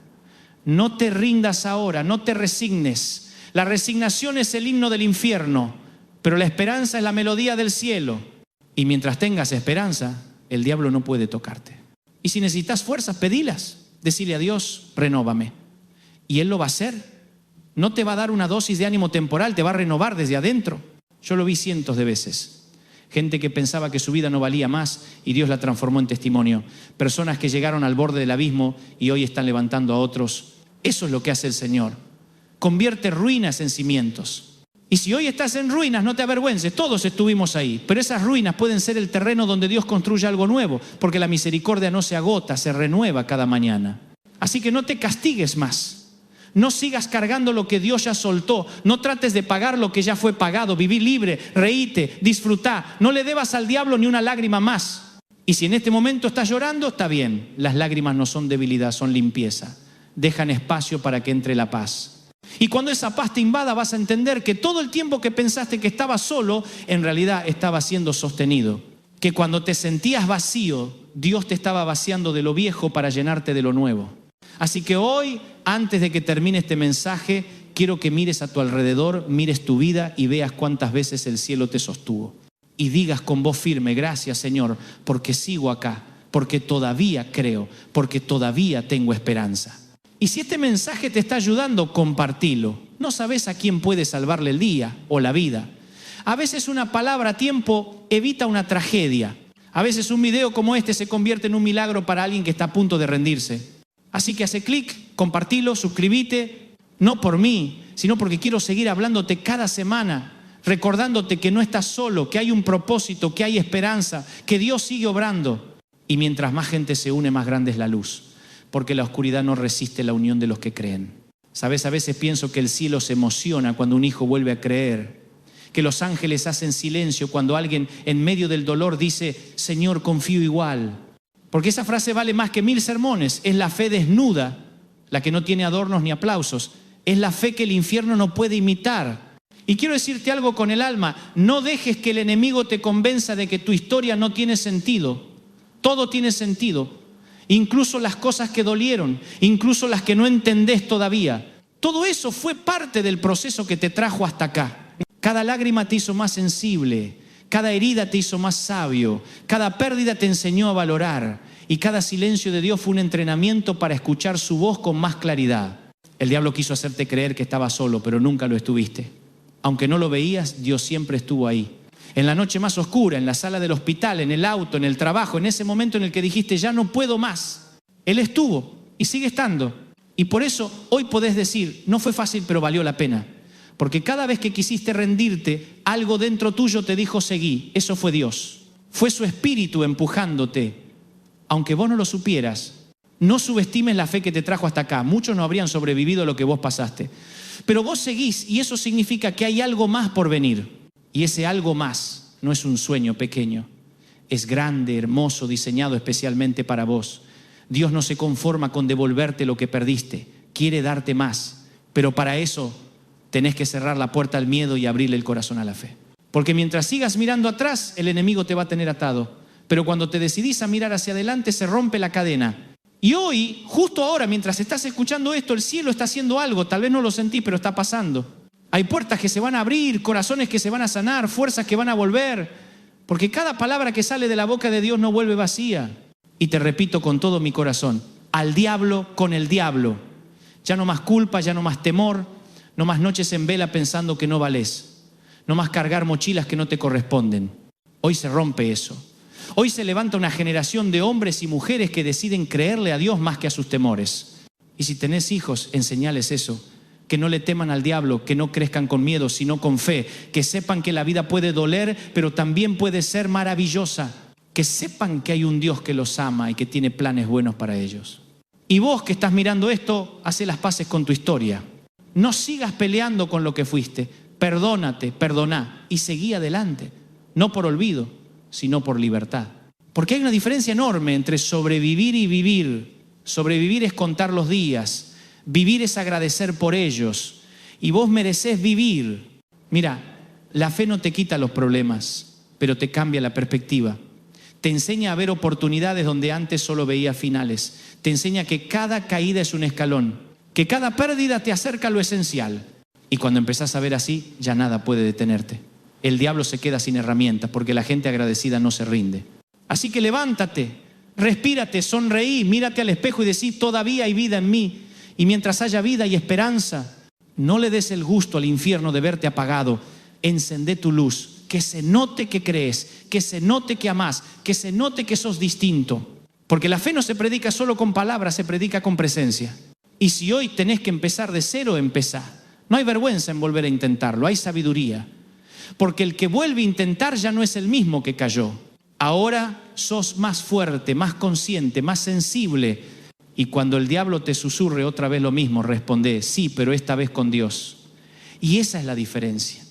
No te rindas ahora, no te resignes. La resignación es el himno del infierno, pero la esperanza es la melodía del cielo. Y mientras tengas esperanza, el diablo no puede tocarte. Y si necesitas fuerzas, pedilas. Decile a Dios, renóvame. Y Él lo va a hacer. No te va a dar una dosis de ánimo temporal, te va a renovar desde adentro. Yo lo vi cientos de veces. Gente que pensaba que su vida no valía más y Dios la transformó en testimonio. Personas que llegaron al borde del abismo y hoy están levantando a otros. Eso es lo que hace el Señor. Convierte ruinas en cimientos. Y si hoy estás en ruinas, no te avergüences, todos estuvimos ahí. Pero esas ruinas pueden ser el terreno donde Dios construye algo nuevo, porque la misericordia no se agota, se renueva cada mañana. Así que no te castigues más. No sigas cargando lo que Dios ya soltó. No trates de pagar lo que ya fue pagado. Viví libre, reíte, disfrutá. No le debas al diablo ni una lágrima más. Y si en este momento estás llorando, está bien. Las lágrimas no son debilidad, son limpieza. Dejan espacio para que entre la paz. Y cuando esa paz te invada, vas a entender que todo el tiempo que pensaste que estabas solo, en realidad estaba siendo sostenido. Que cuando te sentías vacío, Dios te estaba vaciando de lo viejo para llenarte de lo nuevo. Así que hoy, antes de que termine este mensaje, quiero que mires a tu alrededor, mires tu vida y veas cuántas veces el cielo te sostuvo. Y digas con voz firme, gracias Señor, porque sigo acá, porque todavía creo, porque todavía tengo esperanza. Y si este mensaje te está ayudando, compartilo. No sabes a quién puede salvarle el día o la vida. A veces una palabra a tiempo evita una tragedia. A veces un video como este se convierte en un milagro para alguien que está a punto de rendirse. Así que hace clic, compartilo, suscríbete. No por mí, sino porque quiero seguir hablándote cada semana, recordándote que no estás solo, que hay un propósito, que hay esperanza, que Dios sigue obrando. Y mientras más gente se une, más grande es la luz. Porque la oscuridad no resiste la unión de los que creen. ¿Sabes? A veces pienso que el cielo se emociona cuando un hijo vuelve a creer. Que los ángeles hacen silencio cuando alguien en medio del dolor dice, Señor, confío igual. Porque esa frase vale más que 1000 sermones. Es la fe desnuda, la que no tiene adornos ni aplausos. Es la fe que el infierno no puede imitar. Y quiero decirte algo con el alma. No dejes que el enemigo te convenza de que tu historia no tiene sentido. Todo tiene sentido. Incluso las cosas que dolieron, incluso las que no entendés todavía. Todo eso fue parte del proceso que te trajo hasta acá. Cada lágrima te hizo más sensible, cada herida te hizo más sabio, cada pérdida te enseñó a valorar y cada silencio de Dios fue un entrenamiento para escuchar su voz con más claridad. El diablo quiso hacerte creer que estabas solo, pero nunca lo estuviste. Aunque no lo veías, Dios siempre estuvo ahí. En la noche más oscura, en la sala del hospital, en el auto, en el trabajo, en ese momento en el que dijiste, ya no puedo más. Él estuvo y sigue estando. Y por eso hoy podés decir, no fue fácil, pero valió la pena. Porque cada vez que quisiste rendirte, algo dentro tuyo te dijo, seguí. Eso fue Dios. Fue su espíritu empujándote. Aunque vos no lo supieras, no subestimes la fe que te trajo hasta acá. Muchos no habrían sobrevivido a lo que vos pasaste. Pero vos seguís y eso significa que hay algo más por venir. Y ese algo más no es un sueño pequeño, es grande, hermoso, diseñado especialmente para vos. Dios no se conforma con devolverte lo que perdiste, quiere darte más, pero para eso tenés que cerrar la puerta al miedo y abrirle el corazón a la fe. Porque mientras sigas mirando atrás, el enemigo te va a tener atado, pero cuando te decidís a mirar hacia adelante, se rompe la cadena. Y hoy, justo ahora, mientras estás escuchando esto, el cielo está haciendo algo, tal vez no lo sentís, pero está pasando. Hay puertas que se van a abrir, corazones que se van a sanar, fuerzas que van a volver. Porque cada palabra que sale de la boca de Dios no vuelve vacía. Y te repito con todo mi corazón, al diablo con el diablo. Ya no más culpa, ya no más temor, no más noches en vela pensando que no valés. No más cargar mochilas que no te corresponden. Hoy se rompe eso. Hoy se levanta una generación de hombres y mujeres que deciden creerle a Dios más que a sus temores. Y si tenés hijos, enseñales eso. Que no le teman al diablo, que no crezcan con miedo, sino con fe. Que sepan que la vida puede doler, pero también puede ser maravillosa. Que sepan que hay un Dios que los ama y que tiene planes buenos para ellos. Y vos que estás mirando esto, hacé las paces con tu historia. No sigas peleando con lo que fuiste. Perdónate, perdoná y seguí adelante. No por olvido, sino por libertad. Porque hay una diferencia enorme entre sobrevivir y vivir. Sobrevivir es contar los días. Vivir es agradecer por ellos. Y vos merecés vivir. Mira, la fe no te quita los problemas, pero te cambia la perspectiva. Te enseña a ver oportunidades donde antes solo veías finales. Te enseña que cada caída es un escalón, que cada pérdida te acerca a lo esencial. Y cuando empezás a ver así, ya nada puede detenerte. El diablo se queda sin herramientas porque la gente agradecida no se rinde. Así que levántate, respírate, sonreí, mírate al espejo y decí, todavía hay vida en mí. Y mientras haya vida y esperanza, no le des el gusto al infierno de verte apagado. Encendé tu luz. Que se note que crees, que se note que amás, que se note que sos distinto. Porque la fe no se predica solo con palabras, se predica con presencia. Y si hoy tenés que empezar de cero, empezá. No hay vergüenza en volver a intentarlo, hay sabiduría. Porque el que vuelve a intentar ya no es el mismo que cayó. Ahora sos más fuerte, más consciente, más sensible. Y cuando el diablo te susurre otra vez lo mismo, responde, sí, pero esta vez con Dios. Y esa es la diferencia.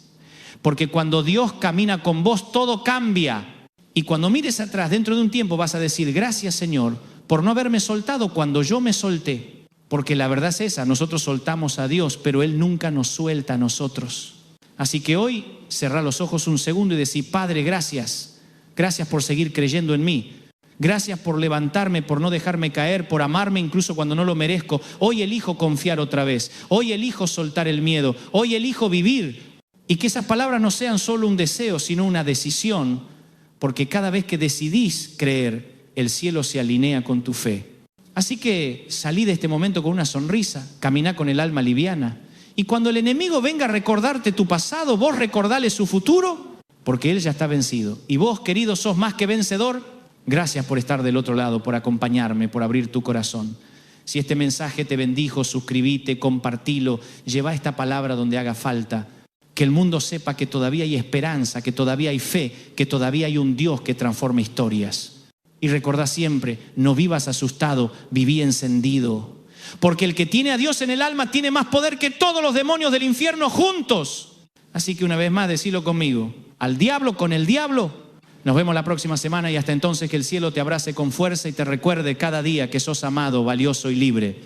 Porque cuando Dios camina con vos, todo cambia. Y cuando mires atrás, dentro de un tiempo vas a decir, gracias Señor, por no haberme soltado cuando yo me solté. Porque la verdad es esa, nosotros soltamos a Dios, pero Él nunca nos suelta a nosotros. Así que hoy, cerrá los ojos un segundo y decí, Padre, gracias. Gracias por seguir creyendo en mí. Gracias por levantarme, por no dejarme caer, por amarme incluso cuando no lo merezco. Hoy elijo confiar otra vez. Hoy elijo soltar el miedo. Hoy elijo vivir. Y que esas palabras no sean solo un deseo, sino una decisión, porque cada vez que decidís creer, el cielo se alinea con tu fe. Así que salí de este momento con una sonrisa, caminá con el alma liviana. Y cuando el enemigo venga a recordarte tu pasado, vos recordale su futuro, porque él ya está vencido. Y vos, querido, sos más que vencedor. Gracias por estar del otro lado, por acompañarme, por abrir tu corazón. Si este mensaje te bendijo, suscribite, compartilo, lleva esta palabra donde haga falta. Que el mundo sepa que todavía hay esperanza, que todavía hay fe, que todavía hay un Dios que transforma historias. Y recordá siempre, no vivas asustado, viví encendido. Porque el que tiene a Dios en el alma tiene más poder que todos los demonios del infierno juntos. Así que una vez más, decilo conmigo. Al diablo con el diablo. Nos vemos la próxima semana y hasta entonces que el cielo te abrace con fuerza y te recuerde cada día que sos amado, valioso y libre.